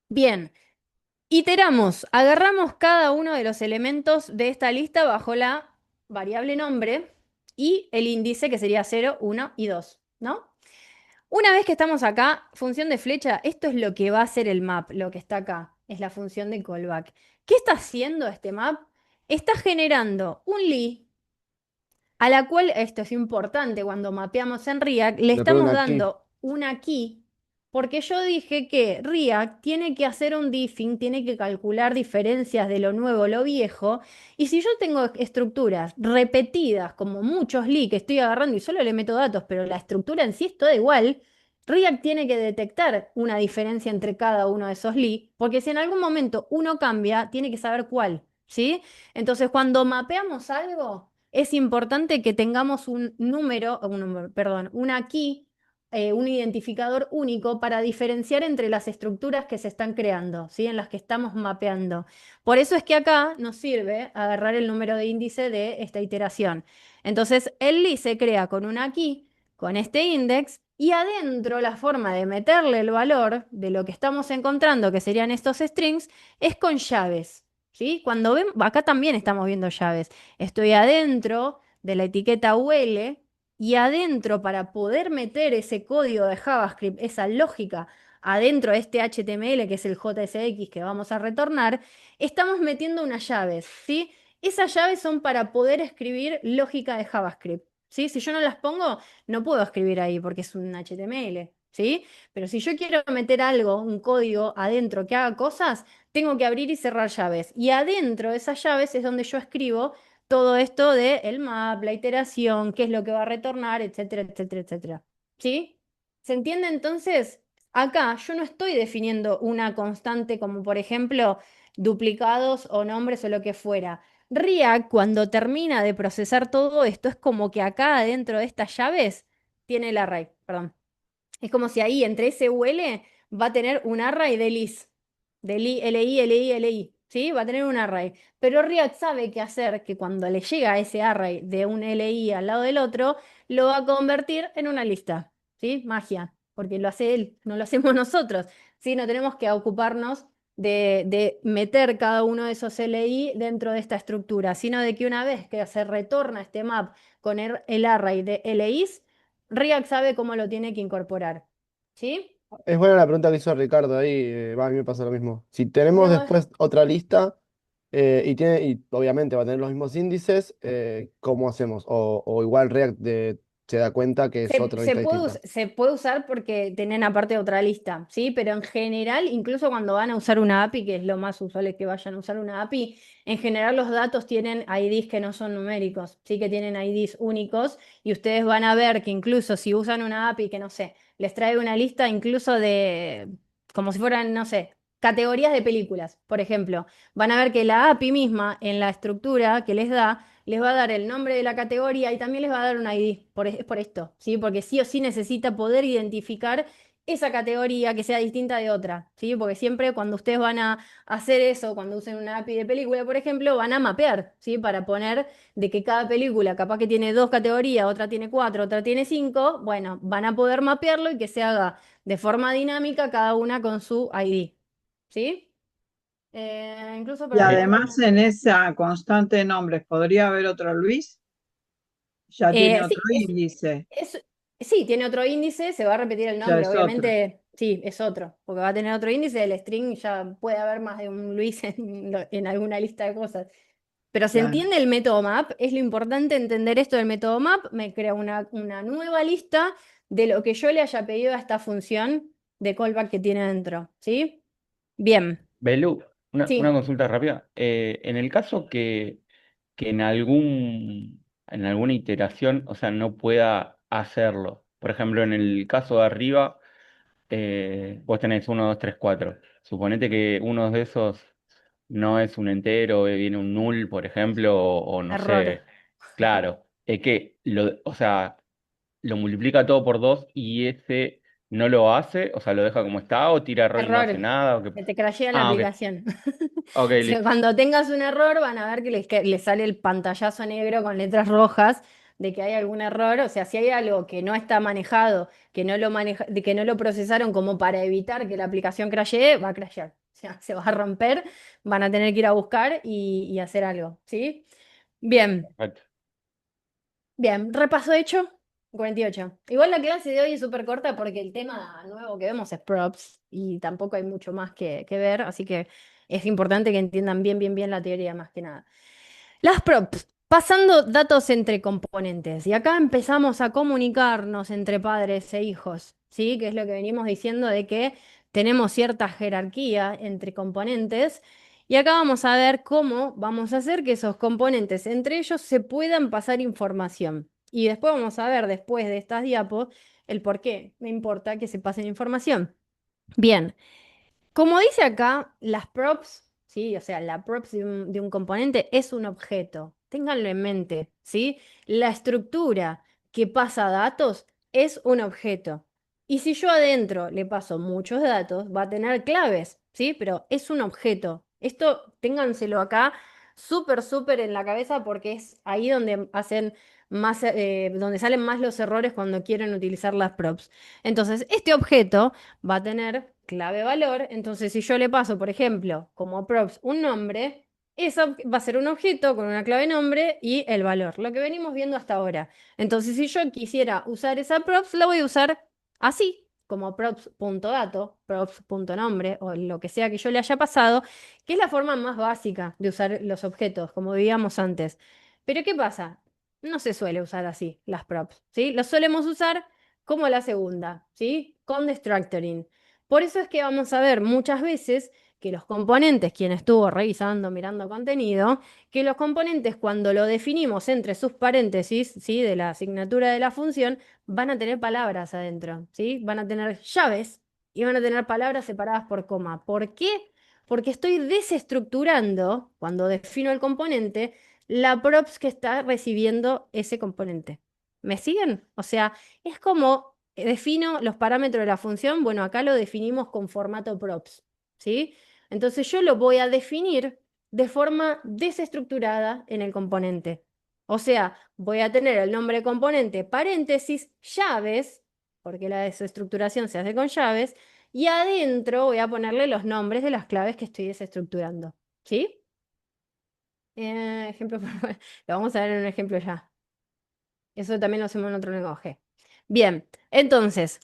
Speaker 2: Bien, iteramos, agarramos cada uno de los elementos de esta lista bajo la variable nombre y el índice que sería 0, 1 y 2, ¿no? Una vez que estamos acá, función de flecha, esto es lo que va a hacer el map, lo que está acá, es la función de callback. ¿Qué está haciendo este map? Está generando un li a la cual, esto es importante, cuando mapeamos en React, le
Speaker 9: Le pone
Speaker 2: estamos
Speaker 9: una key.
Speaker 2: dando una key, porque yo dije que React tiene que hacer un diffing, tiene que calcular diferencias de lo nuevo a lo viejo, y si yo tengo estructuras repetidas, como muchos li que estoy agarrando y solo le meto datos, pero la estructura en sí es toda igual, React tiene que detectar una diferencia entre cada uno de esos li, porque si en algún momento uno cambia, tiene que saber cuál, ¿sí? Entonces, cuando mapeamos algo es importante que tengamos un número, perdón, una key, un identificador único para diferenciar entre las estructuras que se están creando, ¿sí? En las que estamos mapeando. Por eso es que acá nos sirve agarrar el número de índice de esta iteración. Entonces, el li se crea con una key, con este index, y adentro la forma de meterle el valor de lo que estamos encontrando, que serían estos strings, es con llaves. ¿Sí? Cuando ven, acá también estamos viendo llaves. Estoy adentro de la etiqueta UL y adentro para poder meter ese código de JavaScript, esa lógica, adentro de este HTML que es el JSX que vamos a retornar, estamos metiendo unas llaves, ¿sí? Esas llaves son para poder escribir lógica de JavaScript, ¿sí? Si yo no las pongo, no puedo escribir ahí porque es un HTML, ¿sí? Pero si yo quiero meter algo, un código adentro que haga cosas, tengo que abrir y cerrar llaves. Y adentro de esas llaves es donde yo escribo todo esto de el map, la iteración, qué es lo que va a retornar, etcétera, etcétera, etcétera. ¿Sí? ¿Se entiende entonces? Acá yo no estoy definiendo una constante como por ejemplo duplicados o nombres o lo que fuera. React, cuando termina de procesar todo esto, es como que acá dentro de estas llaves tiene el array, perdón. Es como si ahí entre ese UL va a tener un array de lis, de LI, LI, LI, ¿sí? Va a tener un array. Pero React sabe qué hacer, que cuando le llega ese array de un LI al lado del otro, lo va a convertir en una lista, ¿sí? Magia, porque lo hace él, no lo hacemos nosotros, ¿sí? No tenemos que ocuparnos de meter cada uno de esos LI dentro de esta estructura, sino de que una vez que se retorna este map con el array de LIs, React sabe cómo lo tiene que incorporar. ¿Sí?
Speaker 9: Es buena la pregunta que hizo Ricardo ahí, a mí me pasa lo mismo. Si tenemos
Speaker 2: No,
Speaker 9: después otra lista y obviamente va a tener los mismos índices, ¿cómo hacemos? O igual React se da cuenta que es otra lista distinta.
Speaker 2: se puede usar porque tienen aparte otra lista, ¿sí? Pero en general, incluso cuando van a usar una API, que es lo más usual es que vayan a usar una API, en general los datos tienen IDs que no son numéricos, ¿sí? Que tienen IDs únicos y ustedes van a ver que incluso si usan una API que, no sé, les trae una lista incluso de, como si fueran, no sé, categorías de películas, por ejemplo, van a ver que la API misma en la estructura que les va a dar el nombre de la categoría y también les va a dar un ID, es por esto, ¿sí? Porque sí o sí necesita poder identificar esa categoría que sea distinta de otra, ¿sí? Porque siempre cuando ustedes van a hacer eso, cuando usen una API de película, por ejemplo, van a mapear, ¿sí? Para poner de que cada película capaz que tiene dos categorías, otra tiene cuatro, otra tiene cinco, bueno, van a poder mapearlo y que se haga de forma dinámica cada una con su ID, ¿sí? Incluso
Speaker 6: Y
Speaker 2: para
Speaker 5: Eh,
Speaker 6: además en esa constante de nombres, ¿podría haber otro Luis? Ya tiene otro
Speaker 2: Sí,
Speaker 6: índice,
Speaker 2: sí, tiene otro índice, se va a repetir el
Speaker 6: ya
Speaker 2: nombre,
Speaker 6: es otro.
Speaker 2: obviamente, sí, es otro, porque va a tener otro índice, el string ya puede haber más de un Luis en alguna lista de cosas. Pero se
Speaker 6: Claro.
Speaker 2: entiende el método map, es lo importante entender esto del método map, me crea una nueva lista de lo que yo le haya pedido a esta función de callback que tiene dentro, ¿sí? Bien,
Speaker 5: Belu, una
Speaker 2: sí,
Speaker 5: consulta rápida. En el caso que en alguna iteración, o sea, no pueda hacerlo. Por ejemplo, en el caso de arriba, vos tenés uno, 2, 3, 4. Suponete que uno de esos no es un entero, viene un null, por ejemplo, o no
Speaker 2: error.
Speaker 5: sé. Claro, es que o sea, lo multiplica todo por 2 y ese no lo hace, o sea, lo deja como está, o tira error y no hace
Speaker 2: Error,
Speaker 5: nada. O qué.
Speaker 2: que te crashea la
Speaker 5: Ah, ok.
Speaker 2: aplicación.
Speaker 5: Ok,
Speaker 2: O sea,
Speaker 5: listo.
Speaker 2: cuando tengas un error van a ver que les sale el pantallazo negro con letras rojas de que hay algún error. O sea, si hay algo que no está manejado, de que no lo procesaron como para evitar que la aplicación crashee, va a crashear. O sea, se va a romper, van a tener que ir a buscar y hacer algo, ¿sí? Bien.
Speaker 5: Perfecto.
Speaker 2: Bien, repaso hecho, 48. Igual la clase de hoy es súper corta porque el tema nuevo que vemos es props y tampoco hay mucho más que ver, así que es importante que entiendan bien, bien, bien la teoría más que nada. Las props, pasando datos entre componentes. Y acá empezamos a comunicarnos entre padres e hijos, ¿sí? Que es lo que venimos diciendo de que tenemos cierta jerarquía entre componentes. Y acá vamos a ver cómo vamos a hacer que esos componentes entre ellos se puedan pasar información. Y después vamos a ver, después de estas diapos, el por qué me importa que se pasen información. Bien. Como dice acá, las props, ¿sí? O sea, la props de un componente es un objeto. Ténganlo en mente, ¿sí? La estructura que pasa datos es un objeto. Y si yo adentro le paso muchos datos, va a tener claves, ¿sí? Pero es un objeto. Esto ténganselo acá súper, súper en la cabeza porque es ahí donde hacen más, donde salen más los errores cuando quieren utilizar las props. Entonces, este objeto va a tener clave valor. Entonces, si yo le paso, por ejemplo, como props un nombre, eso va a ser un objeto con una clave nombre y el valor, lo que venimos viendo hasta ahora. Entonces, si yo quisiera usar esa props, la voy a usar así, como props.dato, props.nombre o lo que sea que yo le haya pasado, que es la forma más básica de usar los objetos, como veíamos antes. Pero ¿qué pasa? No se suele usar así las props, ¿sí? Los solemos usar como la segunda, ¿sí? Con destructoring. Por eso es que vamos a ver muchas veces que los componentes, quien estuvo revisando, mirando contenido, que los componentes cuando lo definimos entre sus paréntesis, ¿sí? De la asignatura de la función, van a tener palabras adentro, ¿sí? Van a tener llaves y van a tener palabras separadas por coma. ¿Por qué? porque estoy desestructurando, cuando defino el componente, la props que está recibiendo ese componente. ¿Me siguen? O sea, es como defino los parámetros de la función. Bueno, acá lo definimos con formato props, ¿sí? Entonces yo lo voy a definir de forma desestructurada en el componente. O sea, voy a tener el nombre componente, paréntesis, llaves, porque la desestructuración se hace con llaves, y adentro voy a ponerle los nombres de las claves que estoy desestructurando. ¿Sí? Ejemplo, lo vamos a ver en un ejemplo ya. Eso también lo hacemos en otro lenguaje. Bien, entonces,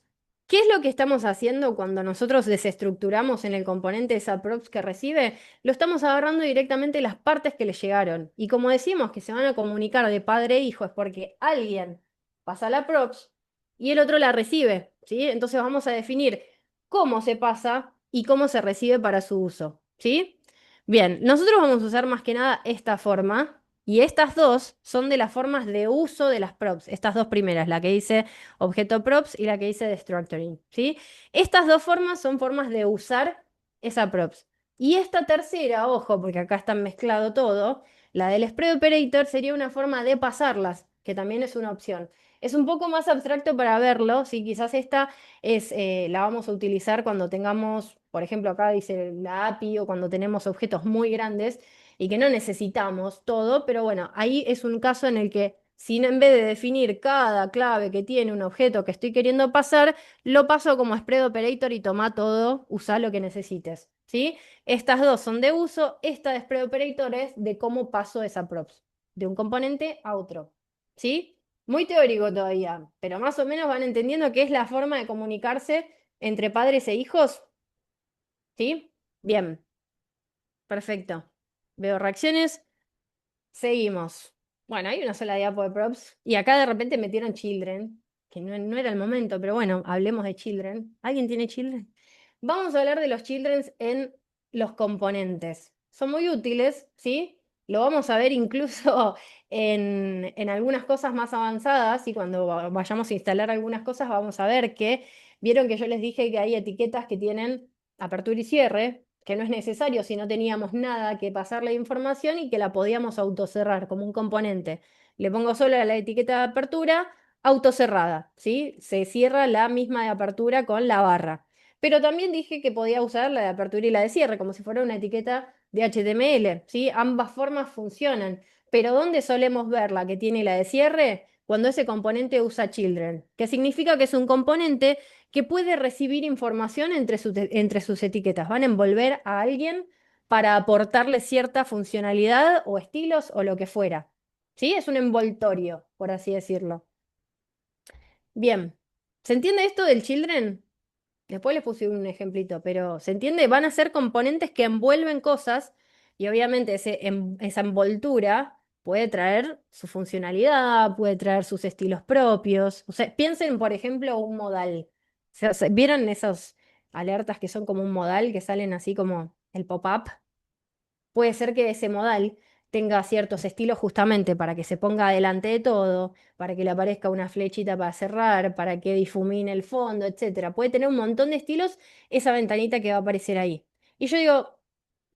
Speaker 2: ¿qué es lo que estamos haciendo cuando nosotros desestructuramos en el componente esa props que recibe? Lo estamos agarrando directamente las partes que le llegaron. Y como decimos que se van a comunicar de padre e hijo, es porque alguien pasa la props y el otro la recibe, ¿sí? Entonces vamos a definir cómo se pasa y cómo se recibe para su uso, ¿sí? Bien, nosotros vamos a usar más que nada esta forma. Y estas dos son de las formas de uso de las props. Estas dos primeras, la que dice objeto props y la que dice destructuring, ¿sí? Estas dos formas son formas de usar esa props. Y esta tercera, ojo, porque acá está mezclado todo, la del spread operator sería una forma de pasarlas, que también es una opción. Es un poco más abstracto para verlo, ¿sí? Quizás esta la vamos a utilizar cuando tengamos, por ejemplo, acá dice la API o cuando tenemos objetos muy grandes y que no necesitamos todo, pero bueno, ahí es un caso en el que si en vez de definir cada clave que tiene un objeto que estoy queriendo pasar, lo paso como spread operator y toma todo, usa lo que necesites, ¿sí? Estas dos son de uso, esta de spread operator es de cómo paso esa props, de un componente a otro, ¿sí? Muy teórico todavía, pero más o menos van entendiendo que es la forma de comunicarse entre padres e hijos, ¿sí? Bien, perfecto. Veo reacciones. Seguimos. Bueno, hay una sola diapo de props. Y acá de repente metieron children, que no era el momento, pero bueno, hablemos de children. ¿Alguien tiene children? Vamos a hablar de los children en los componentes. Son muy útiles, ¿sí? Lo vamos a ver incluso en algunas cosas más avanzadas y cuando vayamos a instalar algunas cosas vamos a ver que, vieron que yo les dije que hay etiquetas que tienen apertura y cierre, que no es necesario si no teníamos nada que pasarle información y que la podíamos autocerrar como un componente. Le pongo solo la etiqueta de apertura, autocerrada, ¿sí? Se cierra la misma de apertura con la barra. Pero también dije que podía usar la de apertura y la de cierre, como si fuera una etiqueta de HTML, ¿sí? Ambas formas funcionan. Pero ¿dónde solemos ver la que tiene la de cierre? Cuando ese componente usa children, que significa que es un componente que puede recibir información entre sus etiquetas. Van a envolver a alguien para aportarle cierta funcionalidad o estilos o lo que fuera. ¿Sí? Es un envoltorio, por así decirlo. Bien, ¿se entiende esto del children? Después les puse un ejemplito, pero ¿se entiende? Van a ser componentes que envuelven cosas y obviamente esa envoltura puede traer su funcionalidad, puede traer sus estilos propios. O sea, piensen, por ejemplo, un modal. ¿Vieron esas alertas que son como un modal, que salen así como el pop-up? Puede ser que ese modal tenga ciertos estilos justamente para que se ponga delante de todo, para que le aparezca una flechita para cerrar, para que difumine el fondo, etcétera. Puede tener un montón de estilos esa ventanita que va a aparecer ahí. Y yo digo,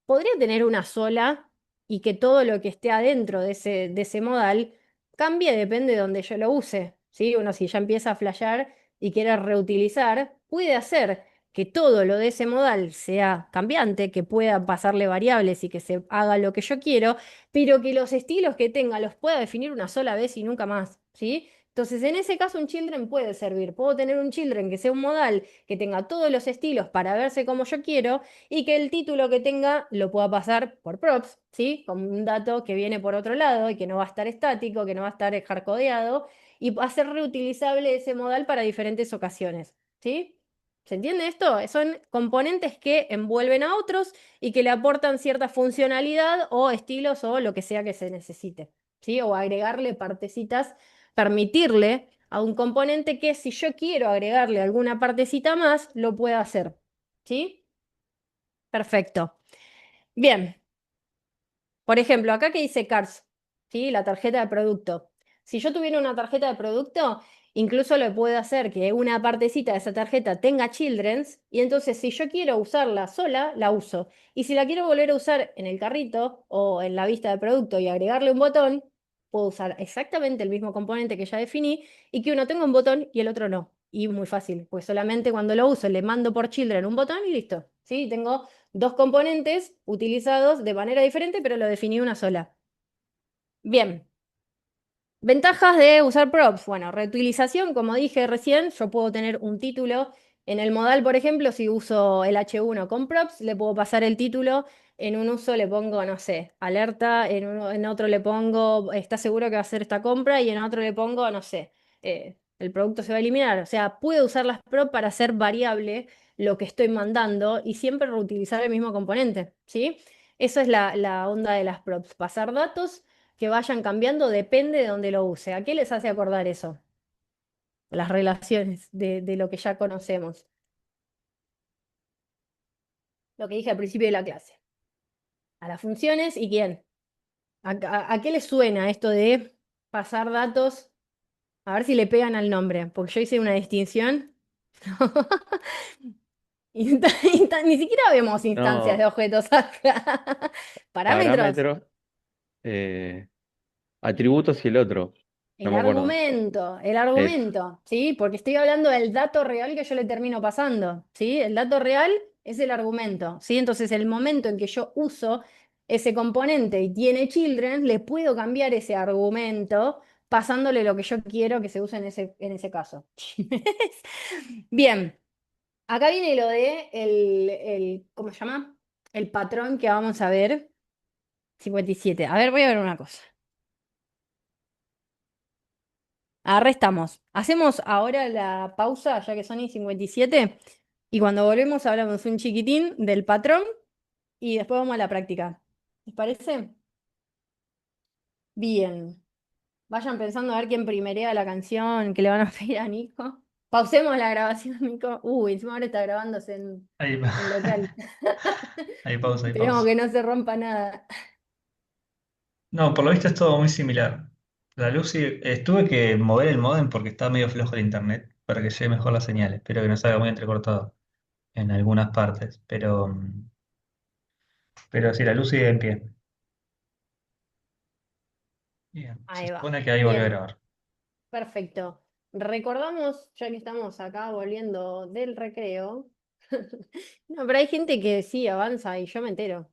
Speaker 2: podría tener una sola y que todo lo que esté adentro de ese modal cambie, depende de donde yo lo use. ¿Sí? Uno si ya empieza a flashear y quiere reutilizar, puede hacer que todo lo de ese modal sea cambiante, que pueda pasarle variables y que se haga lo que yo quiero, pero que los estilos que tenga los pueda definir una sola vez y nunca más. ¿Sí? Entonces, en ese caso, un children puede servir. Puedo tener un children que sea un modal, que tenga todos los estilos para verse como yo quiero, y que el título que tenga lo pueda pasar por props, ¿sí? Como un dato que viene por otro lado y que no va a estar estático, que no va a estar hardcodeado, y va a ser reutilizable ese modal para diferentes ocasiones, ¿sí? ¿Se entiende esto? Son componentes que envuelven a otros y que le aportan cierta funcionalidad o estilos o lo que sea que se necesite, ¿sí? O agregarle partecitas, permitirle a un componente que si yo quiero agregarle alguna partecita más, lo pueda hacer, ¿sí? Perfecto. Bien, por ejemplo, acá que dice CARS, ¿sí? La tarjeta de producto. Si yo tuviera una tarjeta de producto Incluso lo puedo hacer que una partecita de esa tarjeta tenga children's y entonces si yo quiero usarla sola, la uso. Y si la quiero volver a usar en el carrito o en la vista de producto y agregarle un botón, puedo usar exactamente el mismo componente que ya definí y que uno tenga un botón y el otro no. Y muy fácil, pues solamente cuando lo uso le mando por children un botón y listo. ¿Sí? Tengo dos componentes utilizados de manera diferente, pero lo definí una sola. Bien. Ventajas de usar props. Bueno, reutilización, como dije recién, yo puedo tener un título en el modal, por ejemplo, si uso el H1 con props, le puedo pasar el título, en un uso le pongo, no sé, alerta, en otro le pongo, está seguro que va a hacer esta compra, y en otro le pongo, no sé, el producto se va a eliminar. O sea, puedo usar las props para hacer variable lo que estoy mandando y siempre reutilizar el mismo componente, ¿sí? Esa es la onda de las props, pasar datos que vayan cambiando depende de dónde lo use. ¿A qué les hace acordar eso? Las relaciones de lo que ya conocemos. Lo que dije al principio de la clase. A las funciones y quién. ¿A qué les suena esto de pasar datos? A ver si le pegan al nombre, porque yo hice una distinción. Ni siquiera vemos instancias de
Speaker 5: No,
Speaker 2: objetos acá. Parámetros.
Speaker 5: parámetros, atributos y el otro. No me acuerdo.
Speaker 2: El
Speaker 5: Eso.
Speaker 2: argumento, ¿sí? Porque estoy hablando del dato real que yo le termino pasando, ¿sí? El dato real es el argumento, ¿sí? Entonces, el momento en que yo uso ese componente y tiene children, le puedo cambiar ese argumento pasándole lo que yo quiero que se use en ese caso. Bien, acá viene lo de ¿cómo se llama? El patrón que vamos a ver, 57. A ver, voy a ver una cosa. Arrestamos. Hacemos ahora la pausa, ya que son y 57, y cuando volvemos hablamos un chiquitín del patrón y después vamos a la práctica. ¿Les parece? Bien. Vayan pensando a ver quién primerea la canción que le van a pedir a Nico. Pausemos la grabación, Nico. Uy, encima ahora está grabándose
Speaker 1: Ahí, va.
Speaker 2: en local.
Speaker 1: Ahí pausa, ahí
Speaker 2: Esperemos
Speaker 1: pausa.
Speaker 2: que no se rompa nada.
Speaker 1: No, por lo visto es todo muy similar. La luz tuve que mover el módem porque está medio flojo el internet para que llegue mejor la señal. Espero que no salga muy entrecortado en algunas partes. Pero sí, la luz sigue en pie. Bien. Se
Speaker 2: Ahí va.
Speaker 1: supone que ahí volvió a
Speaker 2: Bien.
Speaker 1: grabar.
Speaker 2: Perfecto. Recordamos, ya que estamos acá volviendo del recreo. No, pero hay gente que sí avanza y yo me entero.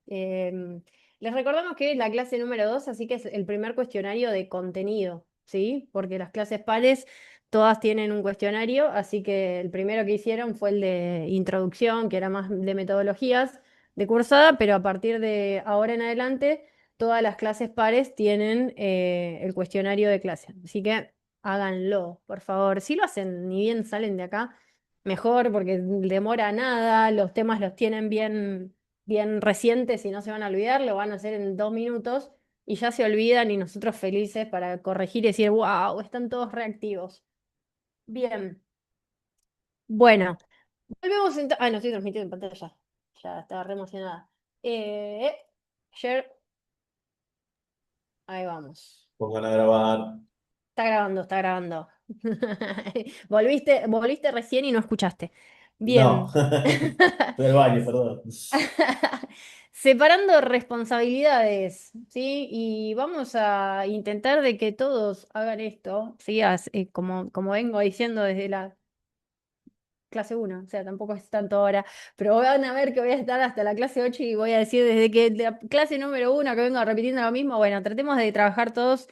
Speaker 2: Les recordamos que es la clase número 2, así que es el primer cuestionario de contenido, ¿sí? Porque las clases pares todas tienen un cuestionario, así que el primero que hicieron fue el de introducción, que era más de metodologías de cursada, pero a partir de ahora en adelante todas las clases pares tienen el cuestionario de clase. Así que háganlo, por favor. Si lo hacen, ni bien salen de acá, mejor porque demora nada, los temas los tienen bien, bien recientes y no se van a olvidar, lo van a hacer en 2 minutos y ya se olvidan y nosotros felices para corregir y decir, wow, están todos reactivos. Bien, bueno, volvemos entonces. Ah, no estoy transmitiendo en pantalla. Ya estaba re emocionada. Eh, share, ahí vamos.
Speaker 3: Pongan a grabar.
Speaker 2: Está grabando, está grabando. Volviste recién y no escuchaste.
Speaker 3: No,
Speaker 2: Bien.
Speaker 3: estoy al baño, perdón.
Speaker 2: Separando responsabilidades, ¿sí? Y vamos a intentar de que todos hagan esto, ¿sí? Como vengo diciendo desde la clase 1, o sea, tampoco es tanto ahora, pero van a ver que voy a estar hasta la clase 8 y voy a decir desde que la clase número 1 que vengo repitiendo lo mismo. Bueno, tratemos de trabajar todos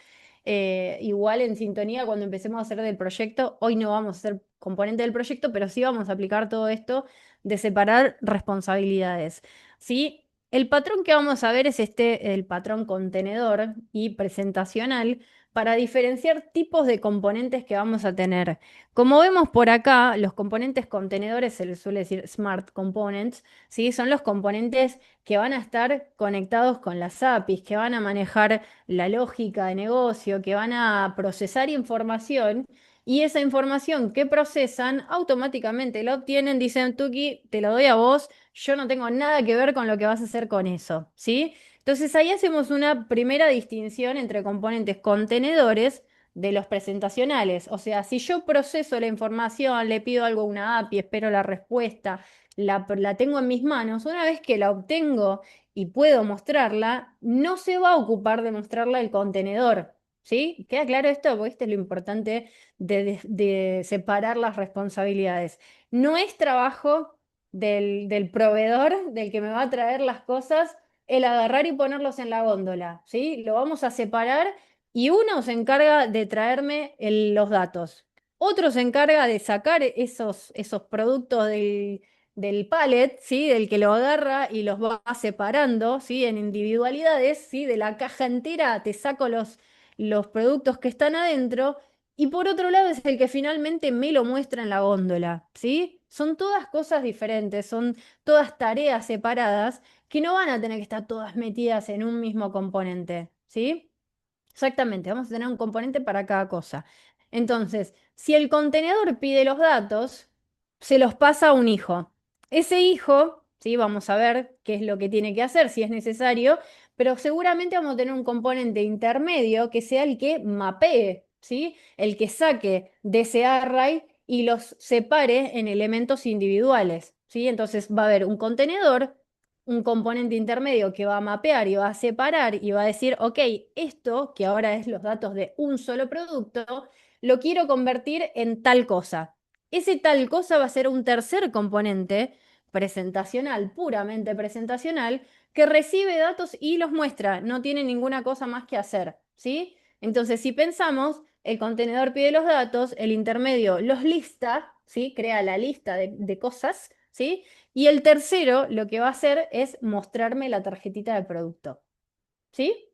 Speaker 2: igual en sintonía cuando empecemos a hacer del proyecto. Hoy no vamos a ser componente del proyecto, pero sí vamos a aplicar todo esto de separar responsabilidades, ¿sí? El patrón que vamos a ver es el patrón contenedor y presentacional para diferenciar tipos de componentes que vamos a tener. Como vemos por acá, los componentes contenedores, se les suele decir Smart Components, ¿sí? Son los componentes que van a estar conectados con las APIs, que van a manejar la lógica de negocio, que van a procesar información y esa información que procesan automáticamente la obtienen, dicen, Tuki, te lo doy a vos, yo no tengo nada que ver con lo que vas a hacer con eso, ¿sí? Entonces ahí hacemos una primera distinción entre componentes contenedores de los presentacionales. O sea, si yo proceso la información, le pido algo a una API, espero la respuesta, la tengo en mis manos, una vez que la obtengo y puedo mostrarla, no se va a ocupar de mostrarla el contenedor. ¿Sí? ¿Queda claro esto? Porque esto es lo importante de separar las responsabilidades. No es trabajo del proveedor, del que me va a traer las cosas, el agarrar y ponerlos en la góndola, ¿sí? Lo vamos a separar y uno se encarga de traerme los datos. Otro se encarga de sacar esos productos del pallet, ¿sí? Del que lo agarra y los va separando, ¿sí? En individualidades, ¿sí? De la caja entera te saco los productos que están adentro. Y por otro lado es el que finalmente me lo muestra en la góndola, ¿sí? Son todas cosas diferentes, son todas tareas separadas que no van a tener que estar todas metidas en un mismo componente, ¿sí? Exactamente, vamos a tener un componente para cada cosa. Entonces, si el contenedor pide los datos, se los pasa a un hijo. Ese hijo, ¿sí? Vamos a ver qué es lo que tiene que hacer, si es necesario, pero seguramente vamos a tener un componente intermedio que sea el que mapee, ¿sí? El que saque de ese array y los separe en elementos individuales, ¿sí? Entonces va a haber un contenedor, un componente intermedio que va a mapear y va a separar y va a decir, ok, esto, que ahora es los datos de un solo producto, lo quiero convertir en tal cosa. Ese tal cosa va a ser un tercer componente presentacional, puramente presentacional, que recibe datos y los muestra, no tiene ninguna cosa más que hacer, ¿sí? Entonces, si pensamos, el contenedor pide los datos, el intermedio los lista, ¿sí? Crea la lista de cosas, ¿sí? Y el tercero lo que va a hacer es mostrarme la tarjetita del producto. ¿Sí?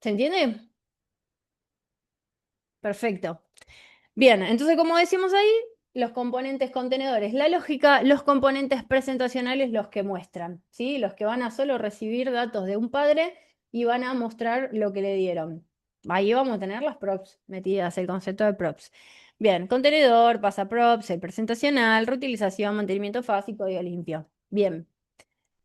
Speaker 2: ¿Se entiende? Perfecto. Bien, entonces como decimos ahí, los componentes contenedores, la lógica, los componentes presentacionales, los que muestran, ¿sí? Los que van a solo recibir datos de un padre y van a mostrar lo que le dieron. Ahí vamos a tener las props metidas, el concepto de props. Bien, contenedor, pasa props, el presentacional, reutilización, mantenimiento fácil, código limpio. Bien.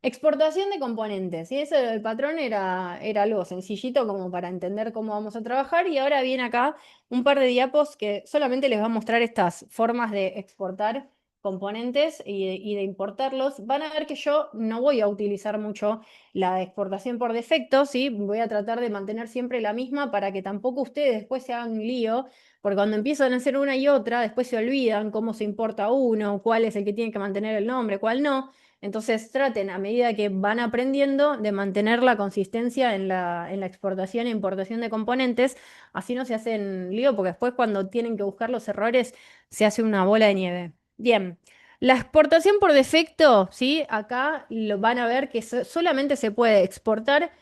Speaker 2: Exportación de componentes, y eso del patrón era algo sencillito como para entender cómo vamos a trabajar, y ahora viene acá un par de diapos que solamente les va a mostrar estas formas de exportar componentes y de importarlos. Van a ver que yo no voy a utilizar mucho la exportación por defecto, ¿sí? Voy a tratar de mantener siempre la misma para que tampoco ustedes después se hagan un lío, porque cuando empiezan a hacer una y otra, después se olvidan cómo se importa uno, cuál es el que tiene que mantener el nombre, cuál no. Entonces traten a medida que van aprendiendo de mantener la consistencia en la exportación e importación de componentes, así no se hacen lío, porque después cuando tienen que buscar los errores se hace una bola de nieve. Bien, la exportación por defecto, ¿sí? Acá lo van a ver que solamente se puede exportar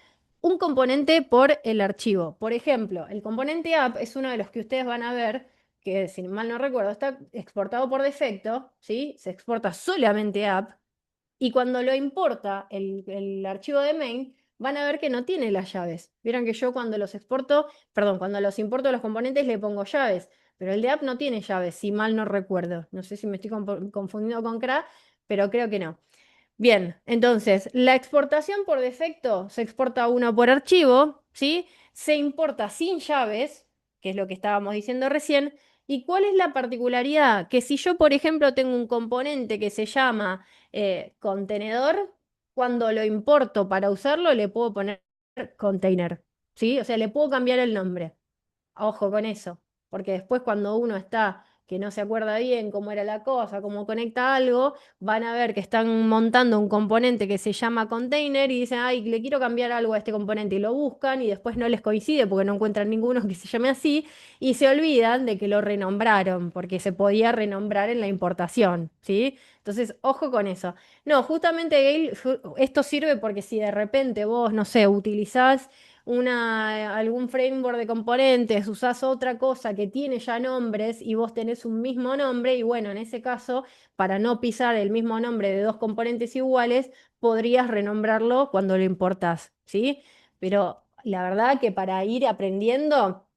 Speaker 2: un componente por el archivo. Por ejemplo, el componente app es uno de los que ustedes van a ver que, si mal no recuerdo, está exportado por defecto, ¿sí? Se exporta solamente app. Y cuando lo importa el archivo de main, van a ver que no tiene las llaves. Vieron que yo cuando los exporto, perdón, cuando los importo los componentes le pongo llaves, pero el de app no tiene llaves, si mal no recuerdo. No sé si me estoy confundiendo con CRA, pero creo que no. Bien, entonces, la exportación por defecto se exporta uno por archivo, ¿sí? Se importa sin llaves, que es lo que estábamos diciendo recién. ¿Y cuál es la particularidad? Que si yo, por ejemplo, tengo un componente que se llama contenedor, cuando lo importo para usarlo le puedo poner container, ¿sí? O sea, le puedo cambiar el nombre. Ojo con eso, porque después cuando uno está que no se acuerda bien cómo era la cosa, cómo conecta algo, van a ver que están montando un componente que se llama container y dicen, ay, le quiero cambiar algo a este componente y lo buscan y después no les coincide porque no encuentran ninguno que se llame así y se olvidan de que lo renombraron porque se podía renombrar en la importación, ¿sí? Entonces, ojo con eso. No, justamente, Gail, esto sirve porque si de repente vos, no sé, utilizás algún framework de componentes, usás otra cosa que tiene ya nombres y vos tenés un mismo nombre, y bueno, en ese caso, para no pisar el mismo nombre de dos componentes iguales, podrías renombrarlo cuando lo importás, ¿sí? Pero la verdad que para ir aprendiendo,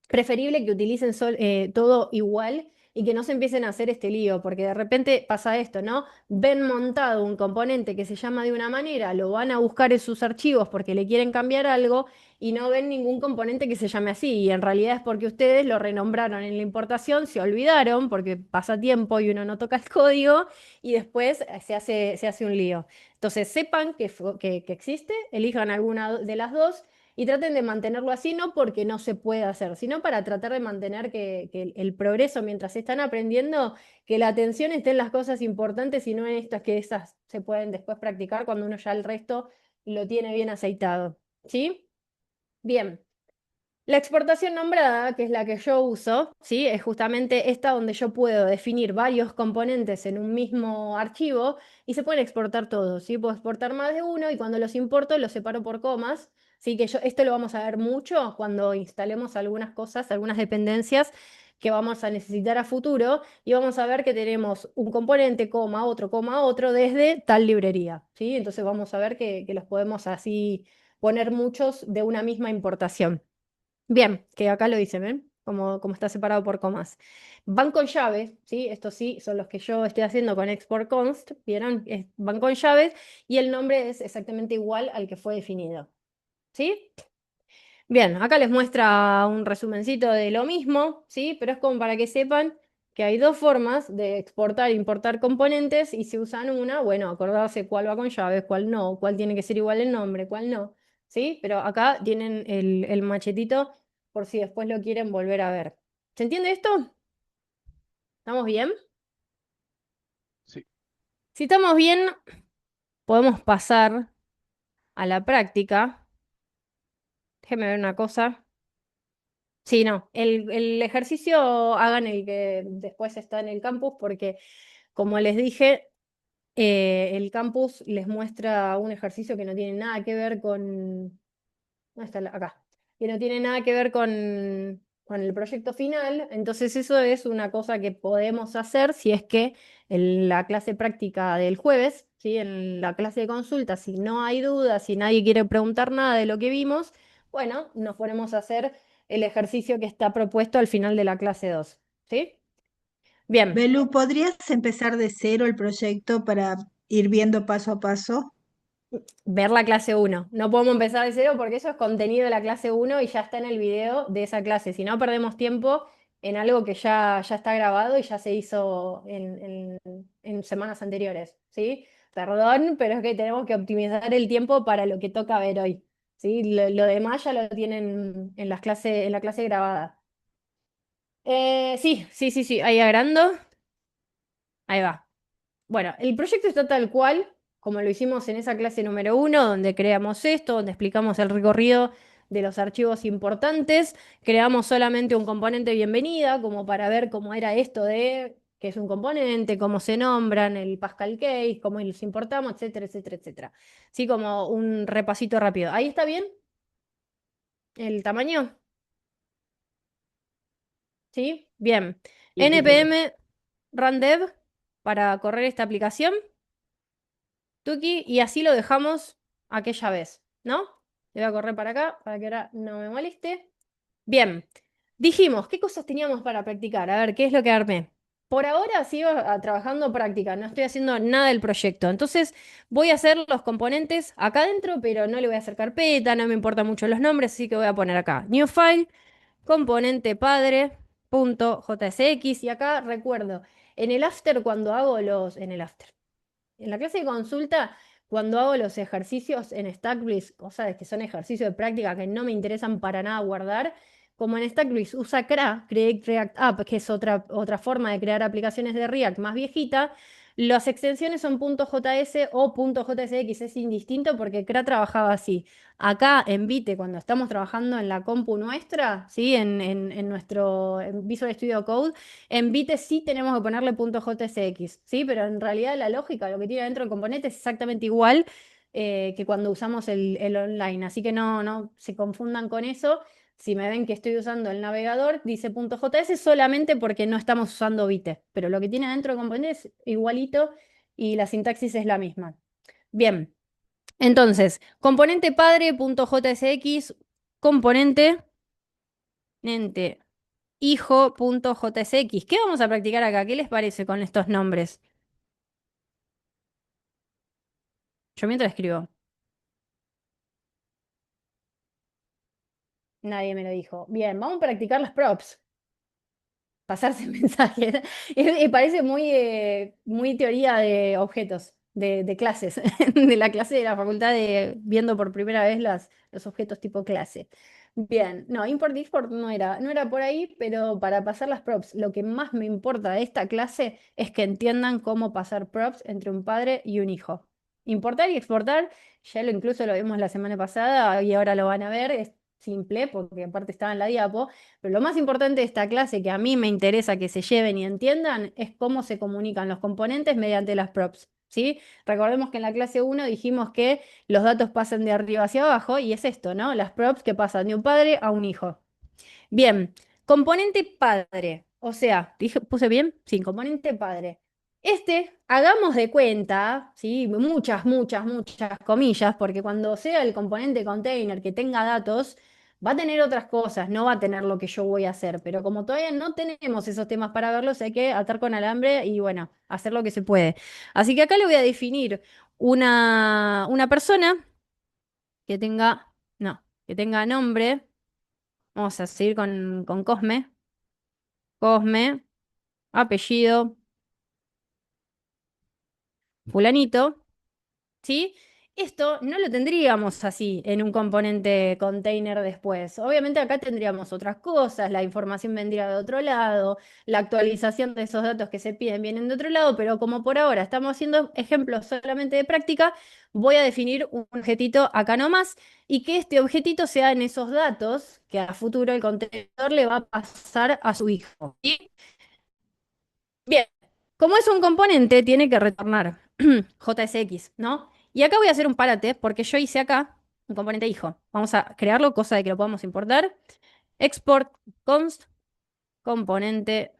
Speaker 2: preferible que utilicen todo igual y que no se empiecen a hacer este lío, porque de repente pasa esto, ¿no? Ven montado un componente que se llama de una manera, lo van a buscar en sus archivos porque le quieren cambiar algo y no ven ningún componente que se llame así. Y en realidad es porque ustedes lo renombraron en la importación, se olvidaron porque pasa tiempo y uno no toca el código y después se hace un lío. Entonces sepan que existe, elijan alguna de las dos y traten de mantenerlo así, no porque no se pueda hacer, sino para tratar de mantener que el progreso mientras están aprendiendo, que la atención esté en las cosas importantes y no en estas que esas se pueden después practicar cuando uno ya el resto lo tiene bien aceitado. ¿Sí? Bien. La exportación nombrada, que es la que yo uso, ¿sí? Es justamente esta donde yo puedo definir varios componentes en un mismo archivo y se pueden exportar todos, ¿sí? Puedo exportar más de uno y cuando los importo los separo por comas, ¿sí? Que esto lo vamos a ver mucho cuando instalemos algunas cosas, algunas dependencias que vamos a necesitar a futuro y vamos a ver que tenemos un componente, coma, otro desde tal librería, ¿sí? Entonces vamos a ver que los podemos así poner muchos de una misma importación. Bien, que acá lo dice, ¿ven? Como está separado por comas. Van con llaves, ¿sí? Estos sí son los que yo estoy haciendo con export const, ¿vieron? Van con llaves y el nombre es exactamente igual al que fue definido, ¿sí? Bien, acá les muestra un resumencito de lo mismo, ¿sí? Pero es como para que sepan que hay dos formas de exportar e importar componentes y si usan una, bueno, acordarse cuál va con llaves, cuál no, cuál tiene que ser igual el nombre, cuál no, ¿sí? Pero acá tienen el machetito por si después lo quieren volver a ver. ¿Se entiende esto? ¿Estamos bien?
Speaker 10: Sí.
Speaker 2: Si estamos bien, podemos pasar a la práctica. Déjenme ver una cosa. Sí, no, el ejercicio hagan el que después está en el campus porque, como les dije, el campus les muestra un ejercicio que no tiene nada que ver con... ¿Dónde está? Acá. Que no tiene nada que ver con el proyecto final. Entonces eso es una cosa que podemos hacer si es que en la clase práctica del jueves, ¿sí? En la clase de consulta, si no hay dudas, si nadie quiere preguntar nada de lo que vimos, bueno, nos ponemos a hacer el ejercicio que está propuesto al final de la clase 2. ¿Sí? Bien.
Speaker 11: Belu, ¿podrías empezar de cero el proyecto para ir viendo paso a paso?
Speaker 2: Ver la clase 1. No podemos empezar de cero porque eso es contenido de la clase 1 y ya está en el video de esa clase. Si no, perdemos tiempo en algo que ya está grabado y ya se hizo en semanas anteriores, ¿sí? Perdón, pero es que tenemos que optimizar el tiempo para lo que toca ver hoy, ¿sí? Lo demás ya lo tienen en en la clase grabada. Sí, ahí agrando. Ahí va. Bueno, el proyecto está tal cual, como lo hicimos en esa clase número 1, donde creamos esto, donde explicamos el recorrido de los archivos importantes. Creamos solamente un componente bienvenida, como para ver cómo era esto de qué es un componente, cómo se nombran, el Pascal Case, cómo los importamos, etcétera, etcétera, etcétera. Sí, como un repasito rápido. ¿Ahí está bien? ¿El tamaño? ¿Sí? Bien.
Speaker 3: Sí, sí,
Speaker 2: npm run dev para correr esta aplicación. Tuki, y así lo dejamos aquella vez, ¿no? Le voy a correr para acá para que ahora no me moleste. Bien, dijimos, ¿qué cosas teníamos para practicar? A ver, ¿qué es lo que armé? Por ahora sigo trabajando práctica, no estoy haciendo nada del proyecto. Entonces voy a hacer los componentes acá adentro, pero no le voy a hacer carpeta, no me importan mucho los nombres, así que voy a poner acá new file, componente padre.jsx y acá recuerdo, en el after cuando hago en el after. En la clase de consulta, cuando hago los ejercicios en StackBlitz, cosas que son ejercicios de práctica que no me interesan para nada guardar, como en StackBlitz usa CRA, Create React App, que es otra forma de crear aplicaciones de React más viejita, las extensiones son .js o .jsx, es indistinto porque CRA trabajaba así. Acá en Vite, cuando estamos trabajando en la compu nuestra, ¿sí? En nuestro Visual Studio Code, en Vite sí tenemos que ponerle .jsx, ¿sí? Pero en realidad la lógica, lo que tiene dentro el componente es exactamente igual que cuando usamos el online. Así que no se confundan con eso. Si me ven que estoy usando el navegador, dice .js solamente porque no estamos usando Vite. Pero lo que tiene dentro el componente es igualito y la sintaxis es la misma. Bien, entonces, componente padre.jsx, componente ente hijo.jsx. ¿Qué vamos a practicar acá? ¿Qué les parece con estos nombres? Yo mientras escribo. Nadie me lo dijo. Bien, vamos a practicar las props. Pasarse mensajes. Y parece muy teoría de objetos, de clases, de la clase de la facultad de viendo por primera vez los objetos tipo clase. Bien, no, import-export no era por ahí, pero para pasar las props, lo que más me importa de esta clase es que entiendan cómo pasar props entre un padre y un hijo. Importar y exportar, incluso lo vimos la semana pasada y ahora lo van a ver, es simple porque aparte estaba en la diapo. Pero lo más importante de esta clase que a mí me interesa que se lleven y entiendan es cómo se comunican los componentes mediante las props, ¿sí? Recordemos que en la clase 1 dijimos que los datos pasan de arriba hacia abajo y es esto, ¿no? Las props que pasan de un padre a un hijo. Bien, componente padre, o sea, ¿puse bien? Sí, componente padre. Hagamos de cuenta, ¿sí? Muchas comillas, porque cuando sea el componente container que tenga datos, va a tener otras cosas, no va a tener lo que yo voy a hacer, pero como todavía no tenemos esos temas para verlos, hay que atar con alambre y bueno, hacer lo que se puede. Así que acá le voy a definir una persona que tenga, no, que tenga nombre. Vamos a seguir con Cosme. Cosme, apellido, fulanito, ¿sí? Esto no lo tendríamos así en un componente container después. Obviamente acá tendríamos otras cosas, la información vendría de otro lado, la actualización de esos datos que se piden vienen de otro lado, pero como por ahora estamos haciendo ejemplos solamente de práctica, voy a definir un objetito acá nomás y que este objetito sea en esos datos que a futuro el contenedor le va a pasar a su hijo. ¿Sí? Bien, como es un componente, tiene que retornar JSX, ¿no? Y acá voy a hacer un parate porque yo hice acá un componente hijo. Vamos a crearlo, cosa de que lo podamos importar. Export const componente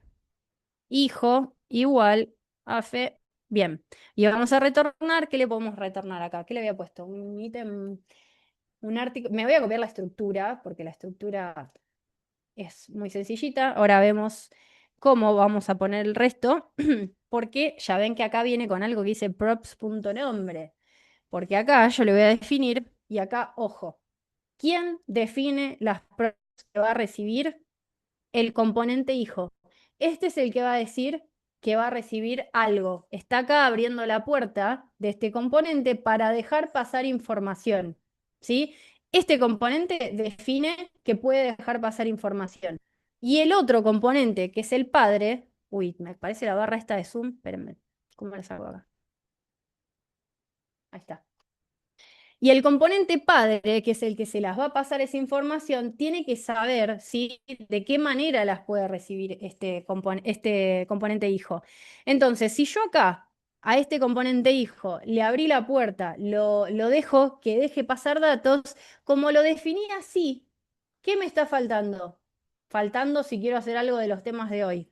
Speaker 2: hijo igual a fe. Bien, y vamos a retornar. ¿Qué le podemos retornar acá? ¿Qué le había puesto? Un ítem, un artículo. Me voy a copiar la estructura porque la estructura es muy sencillita. Ahora vemos cómo vamos a poner el resto, porque ya ven que acá viene con algo que dice props.nombre, porque acá yo le voy a definir, y acá, ojo, ¿quién define las props que va a recibir? El componente hijo. Este es el que va a decir que va a recibir algo. Está acá abriendo la puerta de este componente para dejar pasar información, ¿sí? Este componente define que puede dejar pasar información. Y el otro componente, que es el padre, uy, me parece la barra esta de Zoom, espérenme, ¿cómo la saco acá? Ahí está. Y el componente padre, que es el que se las va a pasar esa información, tiene que saber, ¿sí?, de qué manera las puede recibir este componente hijo. Entonces, si yo acá a este componente hijo le abrí la puerta, lo dejo que deje pasar datos, como lo definí así, ¿qué me está faltando? Faltando si quiero hacer algo de los temas de hoy.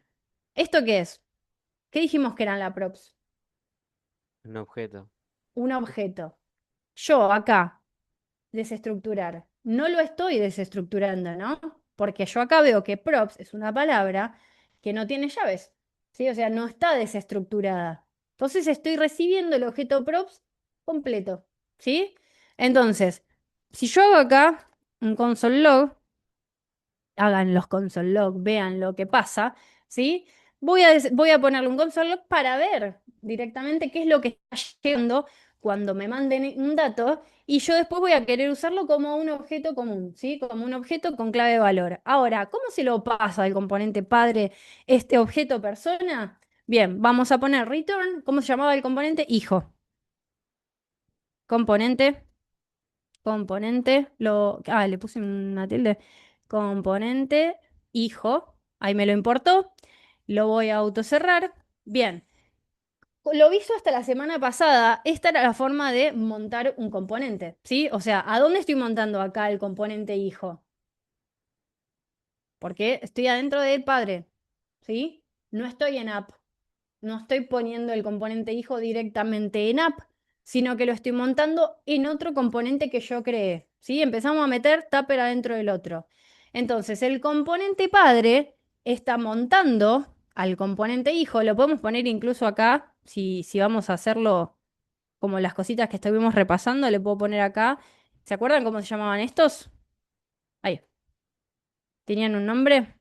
Speaker 2: ¿Esto qué es? ¿Qué dijimos que eran las props?
Speaker 12: Un objeto.
Speaker 2: Un objeto. Yo acá desestructurar. No lo estoy desestructurando, ¿no? Porque yo acá veo que props es una palabra que no tiene llaves, ¿sí? O sea, no está desestructurada. Entonces estoy recibiendo el objeto props completo, ¿sí? Entonces, si yo hago acá un console log, hagan los console log, vean lo que pasa, ¿sí? Voy a ponerle un console log para ver directamente qué es lo que está llegando cuando me manden un dato y yo después voy a querer usarlo como un objeto común, ¿sí? Como un objeto con clave de valor. Ahora, ¿cómo se lo pasa al componente padre este objeto persona? Bien, vamos a poner return, ¿cómo se llamaba el componente? Hijo. Componente, le puse una tilde. Componente hijo, ahí me lo importó, lo voy a autocerrar. Bien, lo visto hasta la semana pasada, esta era la forma de montar un componente, ¿sí? O sea, ¿a dónde estoy montando acá el componente hijo? Porque estoy adentro del padre, ¿sí? No estoy en app, no estoy poniendo el componente hijo directamente en app, sino que lo estoy montando en otro componente que yo creé, ¿sí? Empezamos a meter tupper adentro del otro. Entonces, el componente padre está montando al componente hijo. Lo podemos poner incluso acá, si vamos a hacerlo como las cositas que estuvimos repasando, le puedo poner acá. ¿Se acuerdan cómo se llamaban estos? Ahí. ¿Tenían un nombre?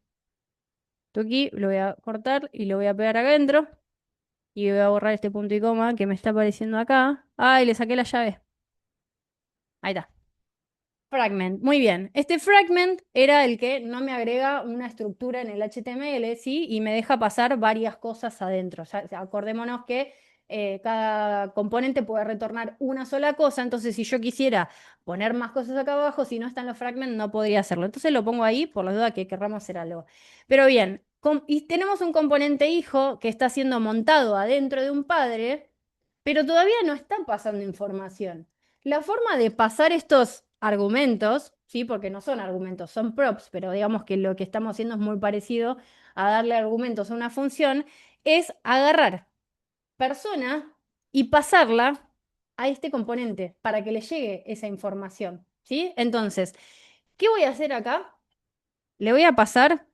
Speaker 2: Aquí lo voy a cortar y lo voy a pegar acá adentro. Y voy a borrar este punto y coma que me está apareciendo acá. ¡Ay, le saqué la llave! Ahí está. Fragment. Muy bien. Este fragment era el que no me agrega una estructura en el HTML, ¿sí? Y me deja pasar varias cosas adentro. Acordémonos que cada componente puede retornar una sola cosa, entonces si yo quisiera poner más cosas acá abajo, si no están los fragments, no podría hacerlo. Entonces lo pongo ahí por la duda que querramos hacer algo. Pero bien, y tenemos un componente hijo que está siendo montado adentro de un padre, pero todavía no están pasando información. La forma de pasar estos argumentos, ¿sí? Porque no son argumentos, son props, pero digamos que lo que estamos haciendo es muy parecido a darle argumentos a una función, es agarrar persona y pasarla a este componente para que le llegue esa información, ¿sí? Entonces, ¿qué voy a hacer acá? Le voy a pasar,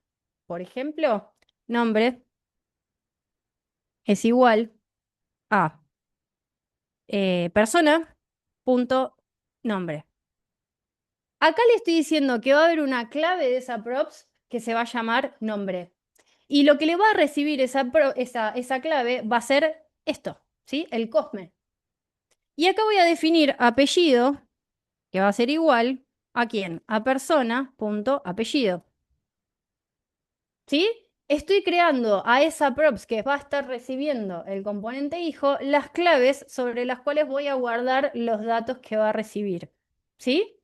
Speaker 2: por ejemplo, nombre es igual a persona punto nombre. Acá le estoy diciendo que va a haber una clave de esa props que se va a llamar nombre. Y lo que le va a recibir esa clave va a ser esto, ¿sí? El Cosme. Y acá voy a definir apellido, que va a ser igual a quién? A persona.apellido. ¿Sí? Estoy creando a esa props que va a estar recibiendo el componente hijo las claves sobre las cuales voy a guardar los datos que va a recibir. ¿Sí?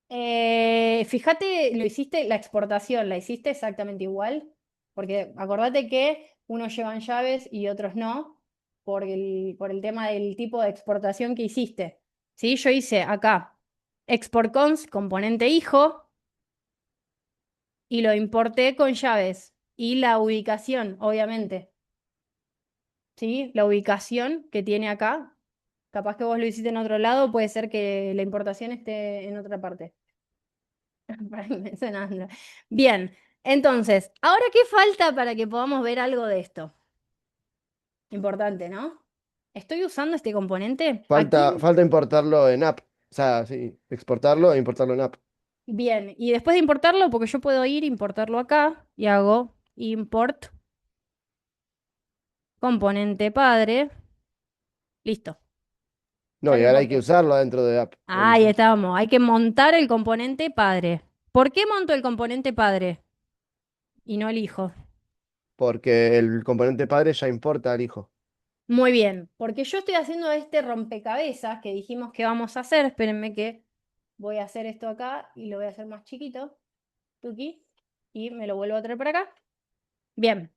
Speaker 2: Eh, Fíjate, lo hiciste, la exportación, la hiciste exactamente igual, porque acordate que unos llevan llaves y otros no, por el tema del tipo de exportación que hiciste. ¿Sí? Yo hice acá export const componente hijo y lo importé con llaves y la ubicación, obviamente. ¿Sí? La ubicación que tiene acá, capaz que vos lo hiciste en otro lado, puede ser que la importación esté en otra parte. Mencionando. Bien, entonces, ¿ahora qué falta para que podamos ver algo de esto? Importante, ¿no? ¿Estoy usando este componente? Aquí.
Speaker 9: Falta importarlo en app. O sea, sí, exportarlo e importarlo en app.
Speaker 2: Bien, y después de importarlo, porque yo puedo ir, importarlo acá, y hago import componente padre. Listo,
Speaker 9: No,
Speaker 2: ya lo
Speaker 9: y ahora hay que
Speaker 2: importé.
Speaker 9: usarlo dentro de app.
Speaker 2: Ahí estamos, hay que montar el componente padre. ¿Por qué monto el componente padre y no el hijo?
Speaker 9: Porque el componente padre ya importa al hijo.
Speaker 2: Muy bien, porque yo estoy haciendo este rompecabezas que dijimos que vamos a hacer. Espérenme que voy a hacer esto acá y lo voy a hacer más chiquito. Tuki. Y me lo vuelvo a traer para acá. Bien,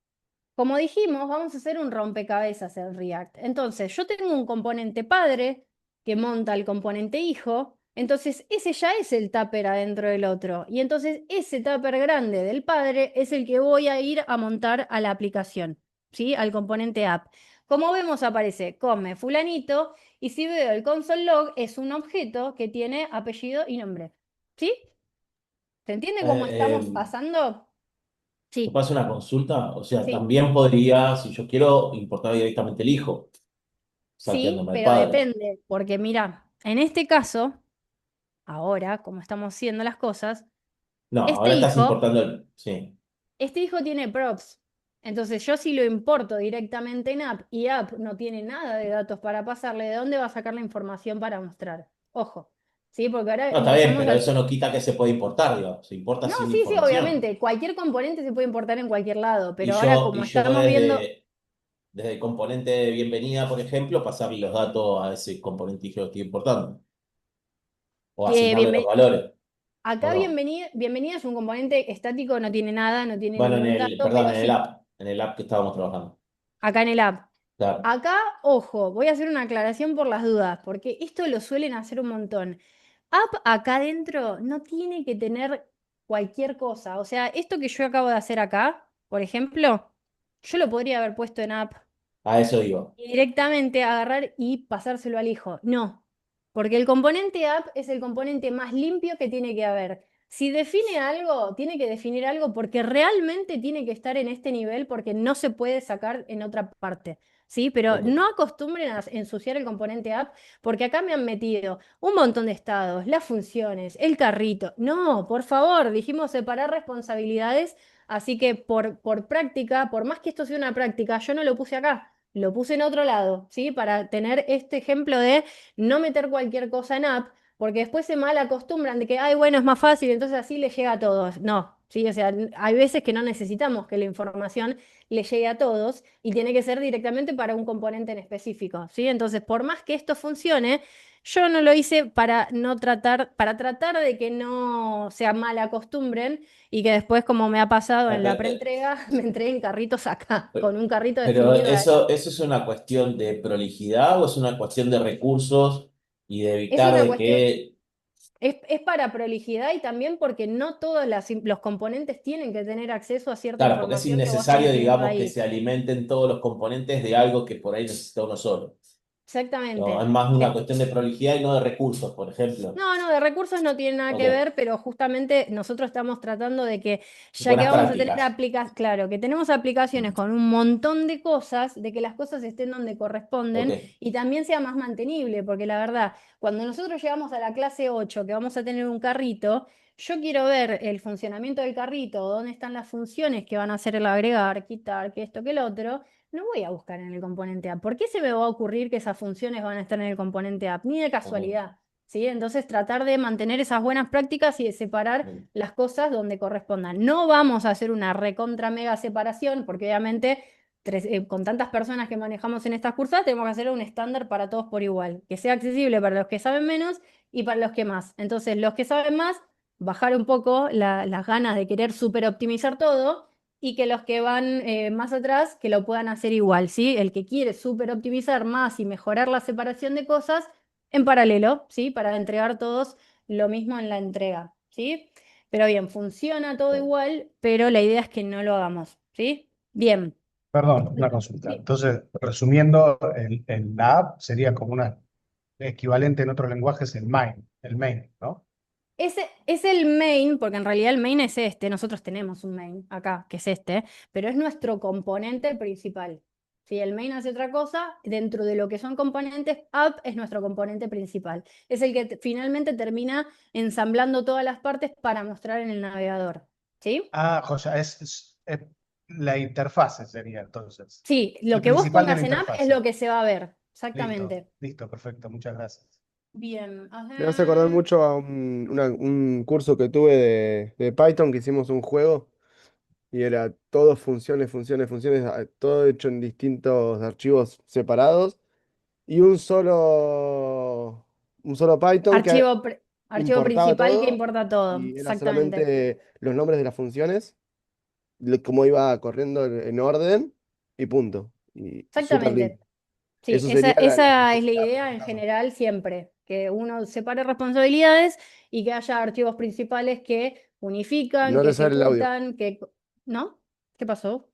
Speaker 2: como dijimos, vamos a hacer un rompecabezas en React. Entonces, yo tengo un componente padre que monta el componente hijo. Entonces, ese ya es el tupper adentro del otro. Y entonces, ese tupper grande del padre es el que voy a ir a montar a la aplicación, ¿sí? Al componente app. Como vemos, aparece come fulanito. Y si veo el console log, es un objeto que tiene apellido y nombre. ¿Sí? ¿Se entiende cómo estamos pasando?
Speaker 3: ¿Te
Speaker 2: Sí,
Speaker 3: paso una consulta? O sea,
Speaker 2: sí.
Speaker 3: también podría, si yo quiero, importar directamente el hijo,
Speaker 2: Sí,
Speaker 3: salteándome al
Speaker 2: pero
Speaker 3: padre.
Speaker 2: depende, porque mira, en este caso, ahora, como estamos haciendo las cosas,
Speaker 3: No,
Speaker 2: este
Speaker 3: ahora estás
Speaker 2: hijo,
Speaker 3: importando el... Sí.
Speaker 2: este hijo tiene props. Entonces, yo si lo importo directamente en app y app no tiene nada de datos para pasarle, ¿de dónde va a sacar la información para mostrar? Ojo, ¿sí? Porque ahora
Speaker 3: No, está bien,
Speaker 2: empezamos
Speaker 3: pero
Speaker 2: a...
Speaker 3: eso no quita que se puede importar, digamos. Se importa
Speaker 2: No,
Speaker 3: sin
Speaker 2: sí, sí,
Speaker 3: información.
Speaker 2: obviamente, cualquier componente se puede importar en cualquier lado,
Speaker 3: Y
Speaker 2: pero ahora
Speaker 3: yo,
Speaker 2: como
Speaker 3: y yo
Speaker 2: estamos viendo...
Speaker 3: desde el componente de bienvenida, por ejemplo, pasarle los datos a ese componente que yo estoy importando. O asignarle los
Speaker 2: bienve-
Speaker 3: valores, ¿o
Speaker 2: Acá
Speaker 3: no?
Speaker 2: bienvenida es un componente estático, no tiene nada, no tiene
Speaker 3: Bueno,
Speaker 2: ningún dato,
Speaker 3: perdón,
Speaker 2: pero sí,
Speaker 3: en el app que estábamos trabajando.
Speaker 2: acá en el app.
Speaker 3: Claro.
Speaker 2: Acá, ojo, voy a hacer una aclaración por las dudas, porque esto lo suelen hacer un montón. App acá adentro no tiene que tener cualquier cosa. O sea, esto que yo acabo de hacer acá, por ejemplo, yo lo podría haber puesto en app
Speaker 3: A eso digo.
Speaker 2: y directamente agarrar y pasárselo al hijo. No. Porque el componente app es el componente más limpio que tiene que haber. Si define algo, tiene que definir algo porque realmente tiene que estar en este nivel porque no se puede sacar en otra parte. ¿Sí? Pero
Speaker 3: Ok.
Speaker 2: no acostumbren a ensuciar el componente app porque acá me han metido un montón de estados, las funciones, el carrito. No, por favor, dijimos separar responsabilidades, así que por práctica, por más que esto sea una práctica, yo no lo puse acá, lo puse en otro lado, ¿sí? Para tener este ejemplo de no meter cualquier cosa en app, porque después se mal acostumbran de que, ay, bueno, es más fácil, entonces así le llega a todos. No, ¿sí? O sea, hay veces que no necesitamos que la información le llegue a todos y tiene que ser directamente para un componente en específico, ¿sí? Entonces, por más que esto funcione, yo no lo hice para no tratar, para tratar de que no se mal acostumbren y que después, como me ha pasado en la preentrega, me entreguen carritos acá, con un carrito
Speaker 3: Pero
Speaker 2: definido de allá.
Speaker 3: ¿eso es una cuestión de prolijidad o es una cuestión de recursos y de
Speaker 2: Es
Speaker 3: evitar
Speaker 2: una
Speaker 3: de
Speaker 2: cuestión,
Speaker 3: que,
Speaker 2: es para prolijidad y también porque no todos los componentes tienen que tener acceso a cierta
Speaker 3: claro, porque es
Speaker 2: información que vos estás
Speaker 3: innecesario,
Speaker 2: definiendo
Speaker 3: digamos, que
Speaker 2: ahí.
Speaker 3: se alimenten todos los componentes de algo que por ahí necesita uno solo? No,
Speaker 2: Exactamente.
Speaker 3: es más una cuestión de prolijidad y no de recursos, por ejemplo.
Speaker 2: No, no, de recursos no tiene nada que
Speaker 3: Ok,
Speaker 2: ver, pero justamente nosotros estamos tratando de que, ya que
Speaker 3: buenas
Speaker 2: vamos a tener
Speaker 3: prácticas.
Speaker 2: claro, que tenemos aplicaciones con un montón de cosas, de que las cosas estén donde
Speaker 3: Ok,
Speaker 2: corresponden y también sea más mantenible, porque la verdad, cuando nosotros llegamos a la clase 8 que vamos a tener un carrito, yo quiero ver el funcionamiento del carrito, dónde están las funciones que van a hacer el agregar, quitar, que esto, que el otro. No voy a buscar en el componente app. ¿Por qué se me va a ocurrir que esas funciones van a estar en el componente app? Ni de
Speaker 3: ok.
Speaker 2: casualidad. ¿Sí? Entonces tratar de mantener esas buenas prácticas y de separar
Speaker 3: Bien.
Speaker 2: las cosas donde correspondan. No vamos a hacer una recontra mega separación, porque obviamente con tantas personas que manejamos en estas cursas, tenemos que hacer un estándar para todos por igual, que sea accesible para los que saben menos y para los que más. Entonces, los que saben más, bajar un poco las ganas de querer super optimizar todo y que los que van más atrás, que lo puedan hacer igual, ¿sí? El que quiere super optimizar más y mejorar la separación de cosas en paralelo, ¿sí? Para entregar todos lo mismo en la entrega, ¿sí? Pero bien, funciona todo igual, pero la idea es que no lo hagamos, ¿sí? Bien.
Speaker 13: Perdón, una consulta.
Speaker 2: Sí.
Speaker 13: Entonces, resumiendo, la app sería como una equivalente en otro lenguaje, es el main, ¿no?
Speaker 2: Ese es el main, porque en realidad el main es este, nosotros tenemos un main acá, que es este, pero es nuestro componente principal. Si el main hace otra cosa, dentro de lo que son componentes, app es nuestro componente principal. Es el que finalmente termina ensamblando todas las partes para mostrar en el navegador. ¿Sí?
Speaker 13: Ah, Joya, es la interfase sería entonces.
Speaker 2: Sí, lo
Speaker 13: El
Speaker 2: que vos
Speaker 13: principal de la
Speaker 2: pongas en app es
Speaker 13: interfase.
Speaker 2: lo que se va a ver.
Speaker 13: Listo,
Speaker 2: Exactamente.
Speaker 13: listo, perfecto, muchas gracias.
Speaker 2: Bien.
Speaker 9: Me hace acordar
Speaker 2: Ajá.
Speaker 9: mucho a un curso que tuve de Python, que hicimos un juego y era todo funciones, funciones, funciones, todo hecho en distintos archivos separados y un solo Python que
Speaker 2: Archivo
Speaker 9: importaba
Speaker 2: principal que
Speaker 9: todo
Speaker 2: importa todo.
Speaker 9: y era
Speaker 2: Exactamente.
Speaker 9: solamente los nombres de las funciones, cómo iba corriendo en orden y punto. Y súper lindo.
Speaker 2: Exactamente. Sí,
Speaker 9: Eso
Speaker 2: esa,
Speaker 9: sería la
Speaker 2: esa es la
Speaker 9: simplicidad
Speaker 2: idea en
Speaker 9: aplicada.
Speaker 2: general siempre, que uno separe responsabilidades y que haya archivos principales que unifican,
Speaker 9: No
Speaker 2: que
Speaker 9: te sale el audio.
Speaker 2: ejecutan, que... ¿No? ¿Qué pasó?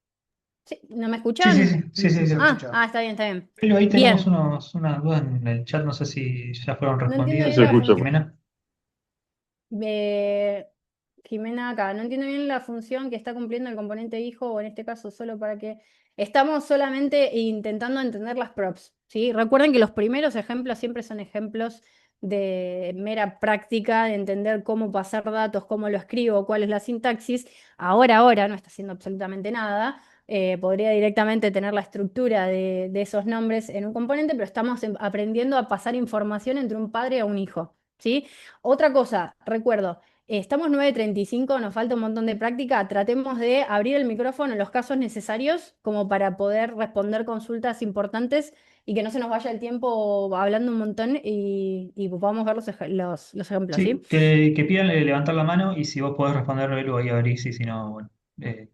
Speaker 2: Sí, ¿no me
Speaker 1: Sí, sí,
Speaker 2: escuchan?
Speaker 1: sí, sí, sí, se lo escuchaba.
Speaker 2: Está bien, está bien.
Speaker 1: Pero ahí tenemos
Speaker 2: Bien,
Speaker 1: unas dudas en el chat, no sé si ya fueron
Speaker 2: no entiendo
Speaker 10: Sí
Speaker 1: respondidas.
Speaker 2: bien
Speaker 10: se
Speaker 2: la
Speaker 10: escucha.
Speaker 2: función.
Speaker 1: Jimena.
Speaker 2: Jimena acá, no entiendo bien la función que está cumpliendo el componente hijo, o en este caso solo para que... Estamos solamente intentando entender las props, ¿sí? Recuerden que los primeros ejemplos siempre son ejemplos de mera práctica, de entender cómo pasar datos, cómo lo escribo, cuál es la sintaxis. Ahora, no está haciendo absolutamente nada. Podría directamente tener la estructura de esos nombres en un componente, pero estamos aprendiendo a pasar información entre un padre a un hijo, ¿sí? Otra cosa, recuerdo. Estamos 9:35, nos falta un montón de práctica. Tratemos de abrir el micrófono en los casos necesarios como para poder responder consultas importantes y que no se nos vaya el tiempo hablando un montón y podamos ver los ejemplos, ¿sí?
Speaker 1: Sí, que pidan levantar la mano y si vos podés responder, luego ahí abrís y si no, bueno,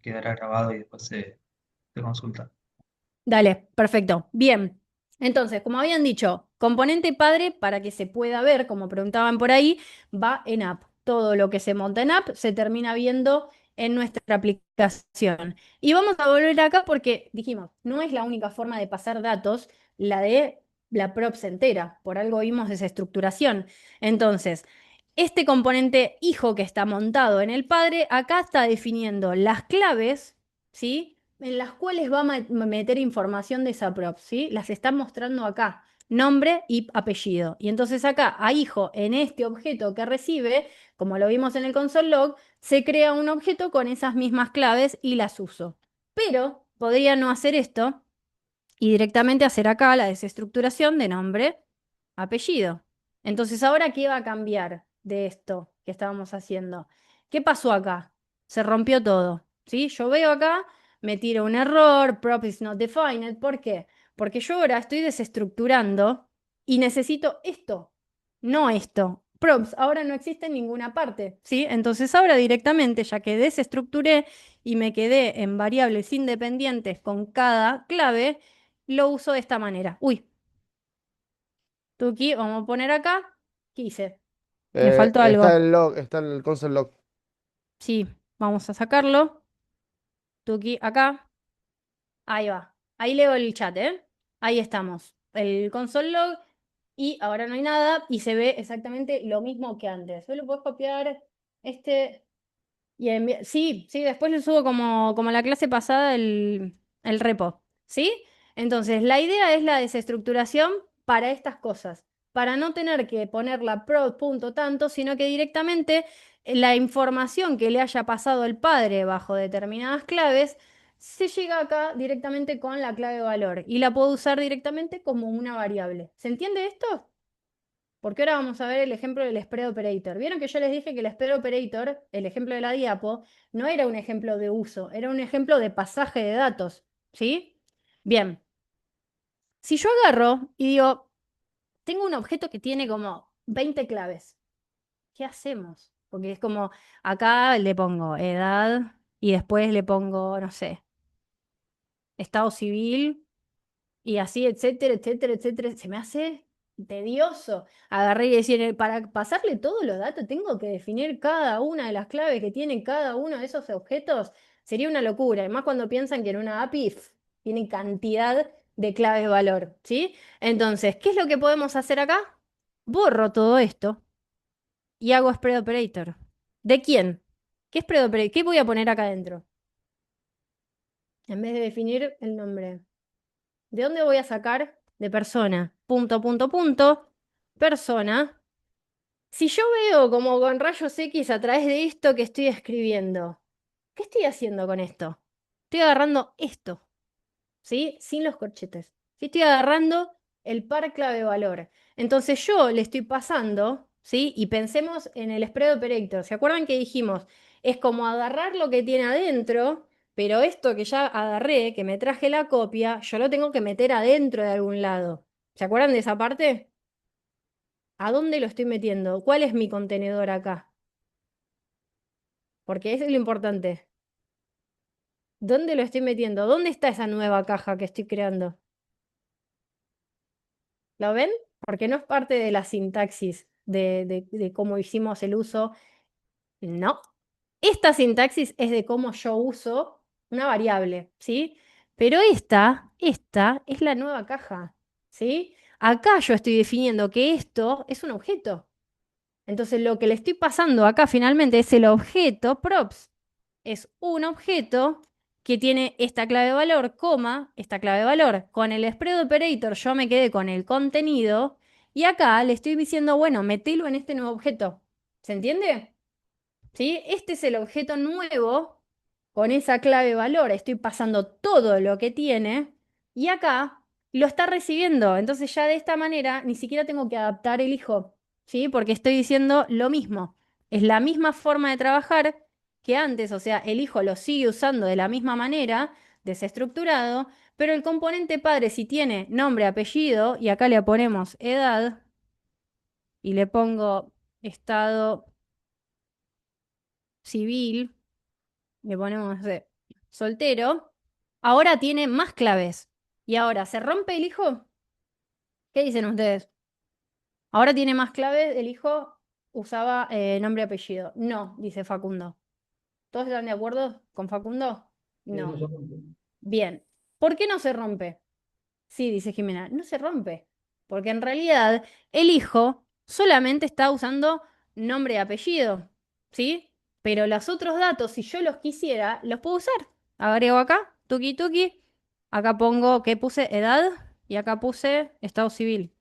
Speaker 1: quedará grabado y después se consulta.
Speaker 2: Dale, perfecto. Bien. Entonces, como habían dicho, componente padre, para que se pueda ver, como preguntaban por ahí, va en app. Todo lo que se monta en app se termina viendo en nuestra aplicación. Y vamos a volver acá porque dijimos, no es la única forma de pasar datos, la de la props entera, por algo vimos desestructuración. Entonces, este componente hijo que está montado en el padre, acá está definiendo las claves, ¿sí? En las cuales va a meter información de esa prop, ¿sí? Las está mostrando acá, nombre y apellido. Y entonces acá, a hijo, en este objeto que recibe, como lo vimos en el console log, se crea un objeto con esas mismas claves y las uso. Pero podría no hacer esto y directamente hacer acá la desestructuración de nombre, apellido. Entonces, ¿ahora qué va a cambiar de esto que estábamos haciendo? ¿Qué pasó acá? Se rompió todo, ¿sí? Yo veo acá, me tira un error, prop is not defined. ¿Por qué? Porque yo ahora estoy desestructurando y necesito esto, no esto. Props ahora no existe en ninguna parte, ¿sí? Entonces ahora directamente, ya que desestructuré y me quedé en variables independientes con cada clave, lo uso de esta manera. Uy, Tuki, vamos a poner acá. ¿Qué hice? Me faltó
Speaker 9: Está
Speaker 2: algo.
Speaker 9: el log, está el console log.
Speaker 2: Sí, vamos a sacarlo. Tuki, acá. Ahí va. Ahí leo el chat, ¿eh? Ahí estamos. El console log. Y ahora no hay nada. Y se ve exactamente lo mismo que antes. Solo puedes copiar este. Y sí, sí, después le subo como la clase pasada el repo, ¿sí? Entonces, la idea es la desestructuración para estas cosas, para no tener que poner la prod punto tanto, sino que directamente la información que le haya pasado el padre bajo determinadas claves se llega acá directamente con la clave valor y la puedo usar directamente como una variable. ¿Se entiende esto? Porque ahora vamos a ver el ejemplo del spread operator. Vieron que yo les dije que el spread operator, el ejemplo de la diapo, no era un ejemplo de uso, era un ejemplo de pasaje de datos. ¿Sí? Bien. Si yo agarro y digo, tengo un objeto que tiene como 20 claves, ¿qué hacemos? Porque es como, acá le pongo edad y después le pongo, no sé, estado civil y así, etcétera, etcétera, etcétera. Se me hace tedioso. Agarré y decir, para pasarle todos los datos, tengo que definir cada una de las claves que tiene cada uno de esos objetos. Sería una locura. Además, cuando piensan que en una API tiene cantidad de claves valor, ¿sí? Entonces, ¿qué es lo que podemos hacer acá? Borro todo esto y hago spread operator. ¿De quién? ¿Qué spread operator? ¿Qué voy a poner acá adentro? En vez de definir el nombre. ¿De dónde voy a sacar? De persona. Punto, punto, punto. Persona. Si yo veo como con rayos X a través de esto que estoy escribiendo, ¿qué estoy haciendo con esto? Estoy agarrando esto, ¿sí? Sin los corchetes. ¿Sí? Estoy agarrando el par clave valor. Entonces yo le estoy pasando, ¿sí? Y pensemos en el spread operator. ¿Se acuerdan que dijimos? Es como agarrar lo que tiene adentro, pero esto que ya agarré, que me traje la copia, yo lo tengo que meter adentro de algún lado. ¿Se acuerdan de esa parte? ¿A dónde lo estoy metiendo? ¿Cuál es mi contenedor acá? Porque eso es lo importante. ¿Dónde lo estoy metiendo? ¿Dónde está esa nueva caja que estoy creando? ¿Lo ven? Porque no es parte de la sintaxis de cómo hicimos el uso. No. Esta sintaxis es de cómo yo uso una variable, ¿sí? Pero esta es la nueva caja, ¿sí? Acá yo estoy definiendo que esto es un objeto. Entonces lo que le estoy pasando acá finalmente es el objeto props. Es un objeto que tiene esta clave valor, coma, esta clave valor. Con el spread operator yo me quedé con el contenido y acá le estoy diciendo, bueno, metelo en este nuevo objeto. ¿Se entiende? ¿Sí? Este es el objeto nuevo con esa clave valor. Estoy pasando todo lo que tiene y acá lo está recibiendo. Entonces ya de esta manera ni siquiera tengo que adaptar el hijo, ¿sí? Porque estoy diciendo lo mismo. Es la misma forma de trabajar que antes, o sea, el hijo lo sigue usando de la misma manera, desestructurado, pero el componente padre si tiene nombre, apellido, y acá le ponemos edad, y le pongo estado civil, le ponemos soltero, ahora tiene más claves. Y ahora, ¿se rompe el hijo? ¿Qué dicen ustedes? Ahora tiene más claves, el hijo usaba nombre y apellido. No, dice Facundo. ¿Todos están de acuerdo con Facundo?
Speaker 8: No
Speaker 2: No.
Speaker 8: se rompe.
Speaker 2: Bien. ¿Por qué no se rompe? Sí, dice Jimena, no se rompe. porque en realidad el hijo solamente está usando nombre y apellido, ¿sí? Pero los otros datos, si yo los quisiera, los puedo usar. Agrego acá, tuki tuki, acá pongo que puse edad y acá puse estado civil.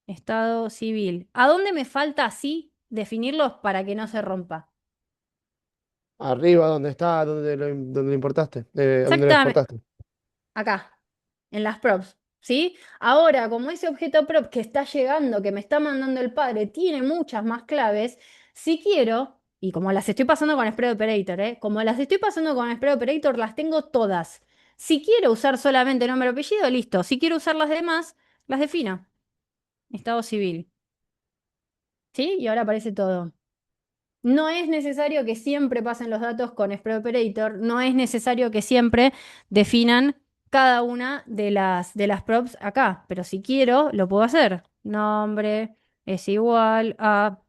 Speaker 2: Estado civil. ¿A dónde me falta así definirlos para que no se rompa?
Speaker 9: Arriba, donde está, donde lo importaste, donde lo
Speaker 2: Exactamente.
Speaker 9: exportaste.
Speaker 2: Acá, en las props, ¿sí? Ahora, como ese objeto prop que está llegando, que me está mandando el padre, tiene muchas más claves, si quiero, y como las estoy pasando con Spread Operator, ¿eh? Como las estoy pasando con Spread Operator, las tengo todas. Si quiero usar solamente nombre y apellido, listo. Si quiero usar las demás, las defino. Estado civil, ¿sí? Y ahora aparece todo. No es necesario que siempre pasen los datos con Spread Operator, no es necesario que siempre definan cada una de las props acá, pero si quiero, lo puedo hacer. Nombre es igual a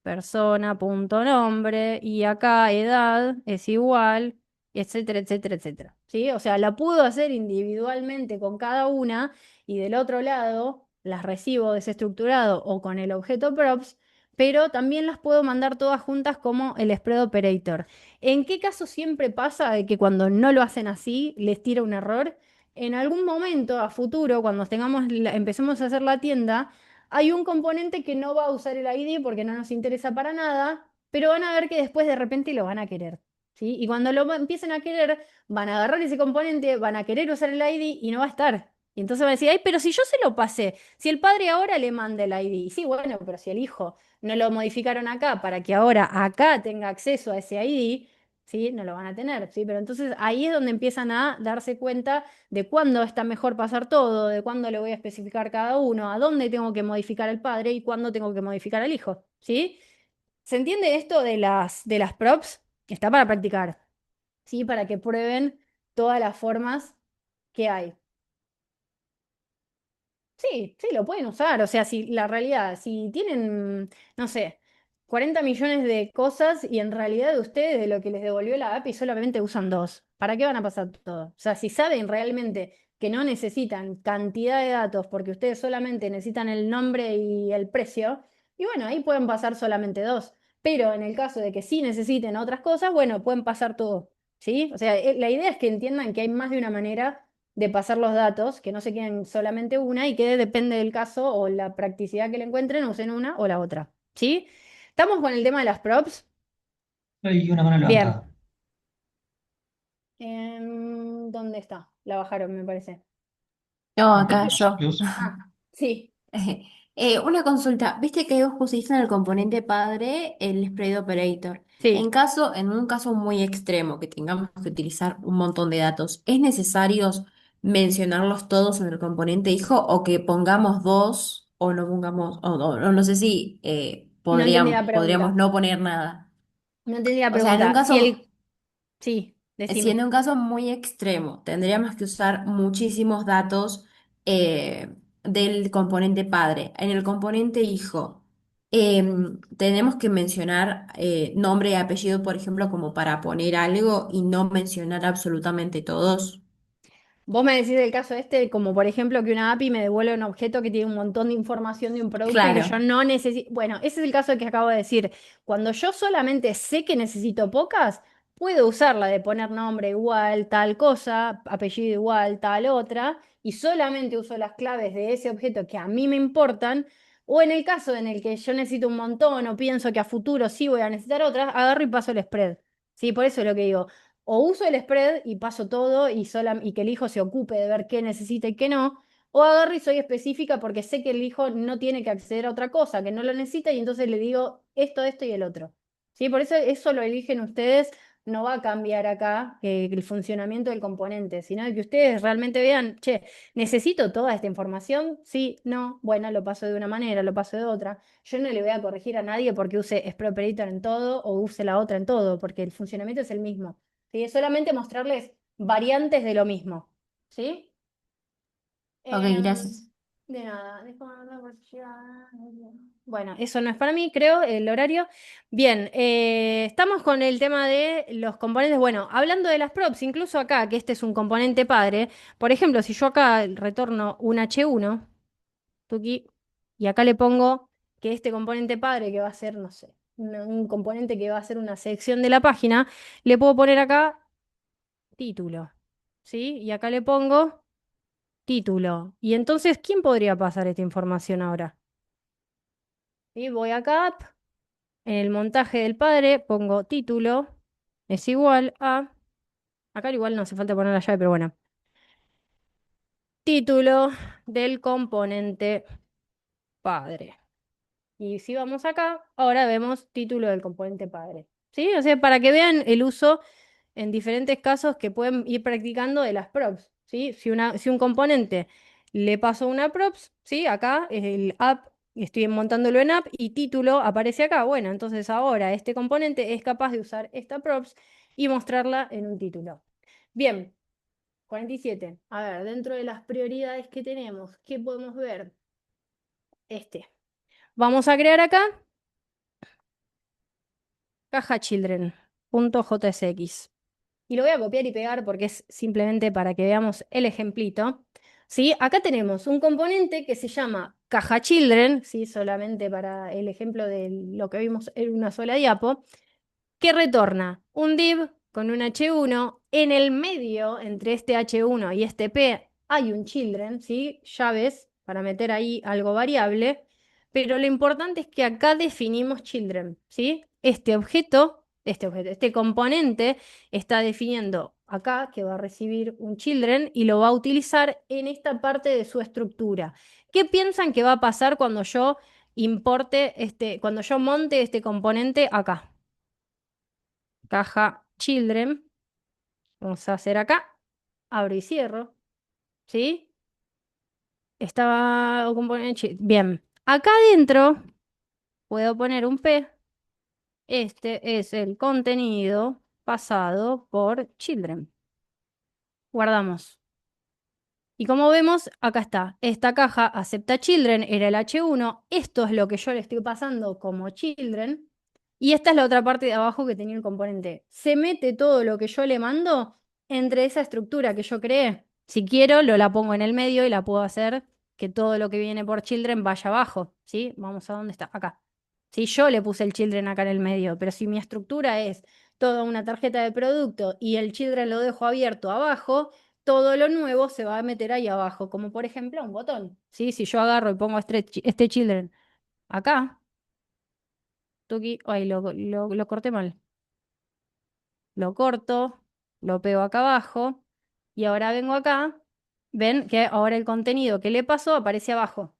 Speaker 2: persona, punto nombre, y acá edad es igual, etcétera, etcétera, etcétera. ¿Sí? O sea, la puedo hacer individualmente con cada una y del otro lado las recibo desestructurado o con el objeto props, pero también las puedo mandar todas juntas como el spread operator. ¿En qué caso siempre pasa de que cuando no lo hacen así les tira un error? En algún momento a futuro, cuando empecemos a hacer la tienda, hay un componente que no va a usar el ID porque no nos interesa para nada, pero van a ver que después de repente lo van a querer, ¿sí? Y cuando empiecen a querer, van a agarrar ese componente, van a querer usar el ID y no va a estar. Y entonces van a decir, ay, pero si yo se lo pasé, si el padre ahora le manda el ID, y sí, bueno, pero si el hijo no lo modificaron acá para que ahora acá tenga acceso a ese ID, ¿sí? No lo van a tener, ¿sí? Pero entonces ahí es donde empiezan a darse cuenta de cuándo está mejor pasar todo, de cuándo le voy a especificar cada uno, a dónde tengo que modificar al padre y cuándo tengo que modificar al hijo, ¿sí? ¿Se entiende esto de las props? Está para practicar, ¿sí? Para que prueben todas las formas que hay. Sí, sí, lo pueden usar. O sea, si la realidad, si tienen, no sé, 40 millones de cosas y en realidad de ustedes de lo que les devolvió la API solamente usan dos, ¿para qué van a pasar todo? O sea, si saben realmente que no necesitan cantidad de datos porque ustedes solamente necesitan el nombre y el precio, y bueno, ahí pueden pasar solamente dos. Pero en el caso de que sí necesiten otras cosas, bueno, pueden pasar todo. ¿Sí? O sea, la idea es que entiendan que hay más de una manera de pasar los datos, que no se queden solamente una y que depende del caso o la practicidad que le encuentren, usen una o la otra. ¿Sí? ¿Estamos con el tema de las props?
Speaker 1: Hay una mano
Speaker 2: Bien.
Speaker 1: levantada.
Speaker 2: ¿Dónde está? La bajaron, me parece.
Speaker 14: No, acá yo.
Speaker 1: Luz.
Speaker 2: Ah, sí,
Speaker 14: Una consulta, viste que vos pusiste en el componente padre el spread operator.
Speaker 2: sí.
Speaker 14: En un caso muy extremo, que tengamos que utilizar un montón de datos, ¿es necesario mencionarlos todos en el componente hijo o que pongamos dos o no pongamos, o no sé si
Speaker 2: No entendí la
Speaker 14: podríamos
Speaker 2: pregunta.
Speaker 14: no poner nada?
Speaker 2: No entendí la
Speaker 14: O sea,
Speaker 2: pregunta. Sí,
Speaker 14: si en
Speaker 2: decime.
Speaker 14: un caso muy extremo, tendríamos que usar muchísimos datos del componente padre. En el componente hijo, tenemos que mencionar nombre y apellido, por ejemplo, como para poner algo y no mencionar absolutamente todos.
Speaker 2: Vos me decís el caso este, como por ejemplo que una API me devuelve un objeto que tiene un montón de información de un producto y que yo
Speaker 14: Claro.
Speaker 2: no necesito. Bueno, ese es el caso que acabo de decir. Cuando yo solamente sé que necesito pocas, puedo usarla de poner nombre igual, tal cosa, apellido igual, tal otra, y solamente uso las claves de ese objeto que a mí me importan. O en el caso en el que yo necesito un montón o pienso que a futuro sí voy a necesitar otras, agarro y paso el spread. Sí, por eso es lo que digo o uso el spread y paso todo y que el hijo se ocupe de ver qué necesita y qué no, o agarro y soy específica porque sé que el hijo no tiene que acceder a otra cosa, que no lo necesita y entonces le digo esto y el otro. ¿Sí? Por eso lo eligen ustedes, no va a cambiar acá el funcionamiento del componente, sino que ustedes realmente vean, che, ¿necesito toda esta información? Sí, no, bueno, lo paso de una manera, lo paso de otra. Yo no le voy a corregir a nadie porque use Spread Operator en todo o use la otra en todo, porque el funcionamiento es el mismo. ¿Sí? Es solamente mostrarles variantes de lo mismo. ¿Sí?
Speaker 14: Ok,
Speaker 2: Em,
Speaker 14: gracias.
Speaker 2: de nada. Bueno, eso no es para mí, creo, el horario. Bien, estamos con el tema de los componentes. Bueno, hablando de las props, incluso acá, que este es un componente padre, por ejemplo, si yo acá retorno un H1, tuki, y acá le pongo que este componente padre, que va a ser, no sé, un componente que va a ser una sección de la página, le puedo poner acá título, ¿sí? Y acá le pongo título. Y entonces, ¿quién podría pasar esta información ahora? Y voy acá, en el montaje del padre, pongo título, es igual a, acá igual no hace falta poner la llave, pero bueno, título del componente padre. Y si vamos acá, ahora vemos título del componente padre. ¿Sí? O sea, para que vean el uso en diferentes casos que pueden ir practicando de las props. ¿Sí? Si un componente le paso una props, ¿sí? Acá es el app, estoy montándolo en app y título aparece acá. Bueno, entonces ahora este componente es capaz de usar esta props y mostrarla en un título. Bien, 47. A ver, dentro de las prioridades que tenemos, ¿qué podemos ver? Vamos a crear acá caja children.jsx. Y lo voy a copiar y pegar porque es simplemente para que veamos el ejemplito. ¿Sí? Acá tenemos un componente que se llama caja children, ¿sí? Solamente para el ejemplo de lo que vimos en una sola diapo, que retorna un div con un h1. En el medio, entre este h1 y este p, hay un children, ¿sí? Llaves para meter ahí algo variable. Pero lo importante es que acá definimos children, ¿sí? Este componente está definiendo acá que va a recibir un children y lo va a utilizar en esta parte de su estructura. ¿Qué piensan que va a pasar cuando yo cuando yo monte este componente acá? Caja children. Vamos a hacer acá. Abro y cierro. ¿Sí? Estaba componente. Bien. Acá adentro puedo poner un P. Este es el contenido pasado por children. Guardamos. Y como vemos, acá está. Esta caja acepta children, era el H1. Esto es lo que yo le estoy pasando como children. Y esta es la otra parte de abajo que tenía el componente. Se mete todo lo que yo le mando entre esa estructura que yo creé. Si quiero, la pongo en el medio y la puedo hacer que todo lo que viene por children vaya abajo. ¿Sí? Vamos a dónde está. Acá. Sí, yo le puse el children acá en el medio, pero si mi estructura es toda una tarjeta de producto y el children lo dejo abierto abajo, todo lo nuevo se va a meter ahí abajo, como por ejemplo un botón. ¿Sí? Si yo agarro y pongo este children acá, tuki, ay, lo corté mal. Lo corto, lo pego acá abajo y ahora vengo acá. Ven que ahora el contenido que le pasó aparece abajo.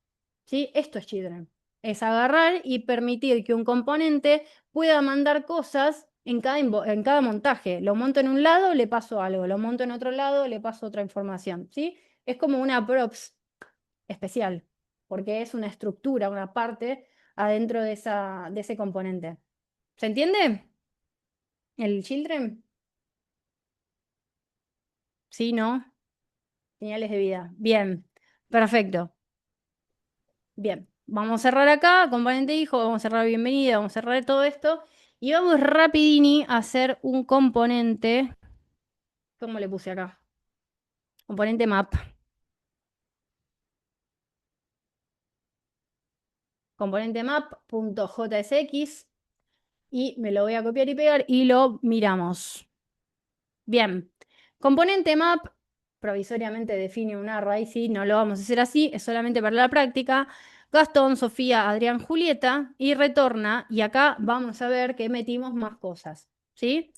Speaker 2: ¿Sí? Esto es children. Es agarrar y permitir que un componente pueda mandar cosas en cada montaje. Lo monto en un lado, le paso algo. Lo monto en otro lado, le paso otra información. ¿Sí? Es como una props especial, porque es una estructura, una parte adentro de ese componente. ¿Se entiende? ¿El children? Sí, ¿no? Señales de vida. Bien, perfecto. Bien, vamos a cerrar acá, componente hijo, vamos a cerrar bienvenida, vamos a cerrar todo esto y vamos rapidini a hacer un componente. ¿Cómo le puse acá? Componente map. Componente map.jsx y me lo voy a copiar y pegar y lo miramos. Bien, componente map provisoriamente define un array, ¿sí? No lo vamos a hacer así, es solamente para la práctica. Gastón, Sofía, Adrián, Julieta y retorna y acá vamos a ver que metimos más cosas, ¿sí?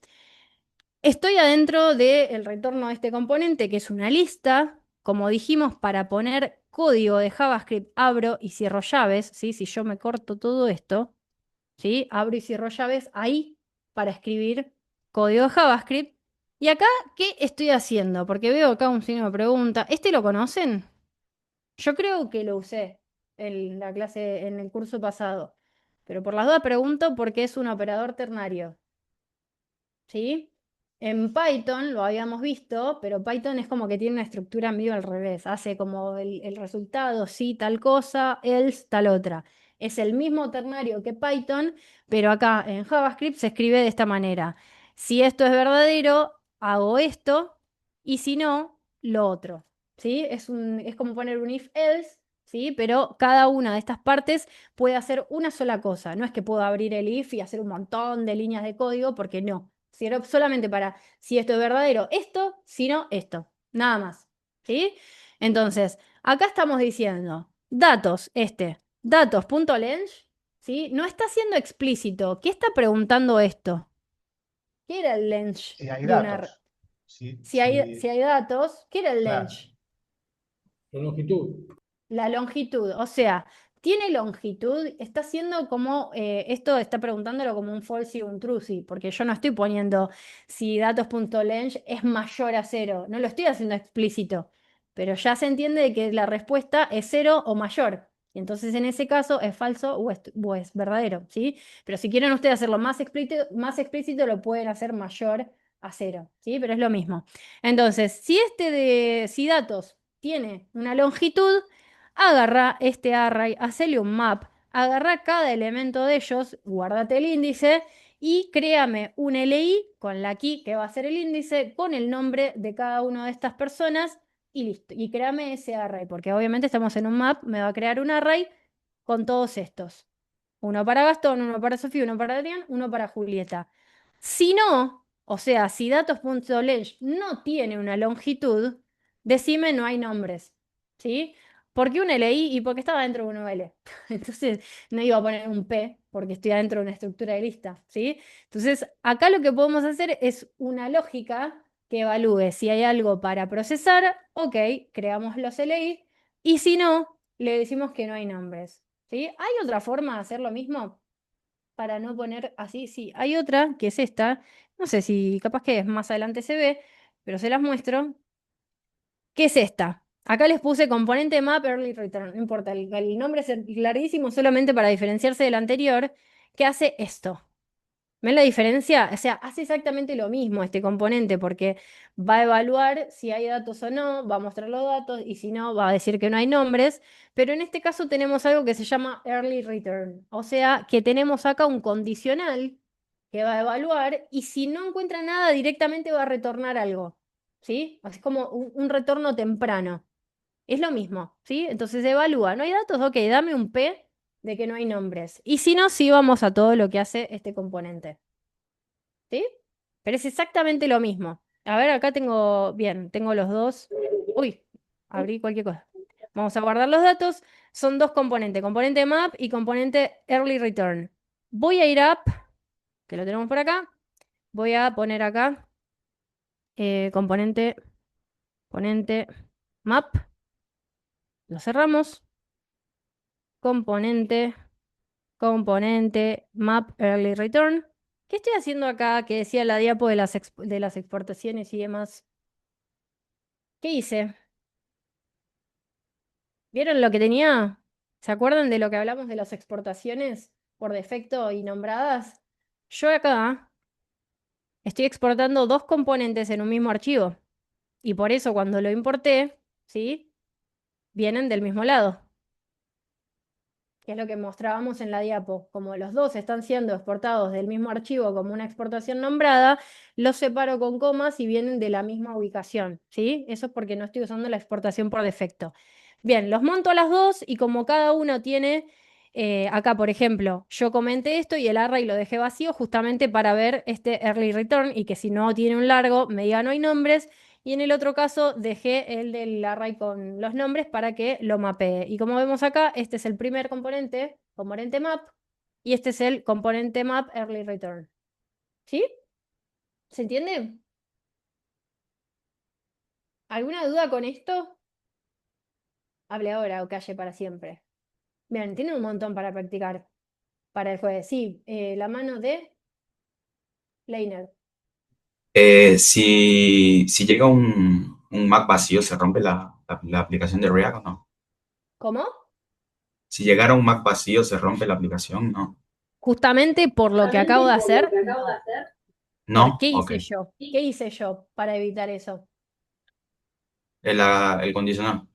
Speaker 2: Estoy adentro del retorno de este componente que es una lista, como dijimos, para poner código de JavaScript, abro y cierro llaves, ¿sí? Si yo me corto todo esto, ¿sí? Abro y cierro llaves ahí para escribir código de JavaScript. ¿Y acá qué estoy haciendo? Porque veo acá un signo de pregunta. ¿Este lo conocen? Yo creo que lo usé en la clase, en el curso pasado. Pero por las dudas pregunto porque es un operador ternario. ¿Sí? En Python lo habíamos visto, pero Python es como que tiene una estructura medio al revés. Hace como el resultado, sí, tal cosa, else, tal otra. Es el mismo ternario que Python, pero acá en JavaScript se escribe de esta manera. Si esto es verdadero, hago esto, y si no, lo otro. ¿Sí? Es como poner un if-else. ¿sí? Pero cada una de estas partes puede hacer una sola cosa. No es que puedo abrir el if y hacer un montón de líneas de código, porque no. Sirve solamente para si esto es verdadero, esto, si no, esto. Nada más, ¿sí? Entonces, acá estamos diciendo datos, datos.length, ¿sí? No está siendo explícito. ¿Qué está preguntando esto? ¿Qué era el length
Speaker 13: Si hay
Speaker 2: de una...
Speaker 13: datos. Si,
Speaker 2: Si hay datos, ¿qué era el
Speaker 13: claro.
Speaker 2: length?
Speaker 8: La longitud.
Speaker 2: La longitud, o sea, tiene longitud, está haciendo como, esto está preguntándolo como un false y un true, porque yo no estoy poniendo si datos.length es mayor a 0, no lo estoy haciendo explícito, pero ya se entiende de que la respuesta es 0 o mayor. Y entonces en ese caso es falso o es verdadero, ¿sí? Pero si quieren ustedes hacerlo más explícito, lo pueden hacer mayor a 0, ¿sí? Pero es lo mismo. Entonces, si datos tiene una longitud, agarra este array, hacele un map, agarra cada elemento de ellos, guárdate el índice y créame un LI con la key que va a ser el índice, con el nombre de cada una de estas personas y listo. Y créame ese array, porque obviamente estamos en un map, me va a crear un array con todos estos. Uno para Gastón, uno para Sofía, uno para Adrián, uno para Julieta. Si no, o sea, si datos.length no tiene una longitud, decime no hay nombres, ¿sí? ¿Por qué un LI? Y porque estaba dentro de un OL. Entonces no iba a poner un P porque estoy dentro de una estructura de lista, ¿sí? Entonces acá lo que podemos hacer es una lógica que evalúe si hay algo para procesar, ok, creamos los LI, y si no, le decimos que no hay nombres, ¿sí? ¿Hay otra forma de hacer lo mismo? Para no poner así, sí, hay otra que es esta, no sé si capaz que más adelante se ve, pero se las muestro. ¿Qué es esta? Acá les puse componente map early return, no importa, el nombre es larguísimo solamente para diferenciarse del anterior, que hace esto. ¿Ven la diferencia? O sea, hace exactamente lo mismo este componente porque va a evaluar si hay datos o no, va a mostrar los datos y si no, va a decir que no hay nombres, pero en este caso tenemos algo que se llama early return, o sea, que tenemos acá un condicional que va a evaluar y si no encuentra nada directamente va a retornar algo, ¿sí? Así como un retorno temprano. Es lo mismo, ¿sí? Entonces evalúa, ¿no hay datos? Ok, dame un P de que no hay nombres. Y si no, sí vamos a todo lo que hace este componente. ¿Sí? Pero es exactamente lo mismo. A ver, acá tengo, bien, tengo los dos. Uy, abrí cualquier cosa. Vamos a guardar los datos. Son dos componentes, componente map y componente early return. Voy a ir up, que lo tenemos por acá. Voy a poner acá componente, componente map. Lo cerramos. Componente, componente map early return. ¿Qué estoy haciendo acá? Que decía la diapo de de las exportaciones y demás. ¿Qué hice? ¿Vieron lo que tenía? ¿Se acuerdan de lo que hablamos de las exportaciones por defecto y nombradas? Yo acá estoy exportando dos componentes en un mismo archivo. Y por eso cuando lo importé, ¿sí? Vienen del mismo lado, que es lo que mostrábamos en la diapo. Como los dos están siendo exportados del mismo archivo como una exportación nombrada, los separo con comas y vienen de la misma ubicación, ¿sí? Eso es porque no estoy usando la exportación por defecto. Bien, los monto a las dos y como cada uno tiene, acá por ejemplo, yo comenté esto y el array lo dejé vacío justamente para ver este early return y que si no tiene un largo me diga no hay nombres. Y en el otro caso dejé el del array con los nombres para que lo mapee. Y como vemos acá, este es el primer componente, componente map, y este es el componente map early return. ¿Sí? ¿Se entiende? ¿Alguna duda con esto? Hable ahora o calle para siempre. Bien, tiene un montón para practicar para el jueves. Sí, la mano de Leiner.
Speaker 15: Si llega un Mac vacío, ¿se rompe la aplicación de React o no?
Speaker 2: ¿Cómo?
Speaker 15: Si llegara un Mac vacío, ¿se rompe la aplicación? No.
Speaker 2: Justamente por lo que acabo de hacer, no.
Speaker 15: ¿No?
Speaker 2: ¿Qué
Speaker 15: Ok.
Speaker 2: hice yo? ¿Qué hice yo para evitar eso?
Speaker 15: El condicional.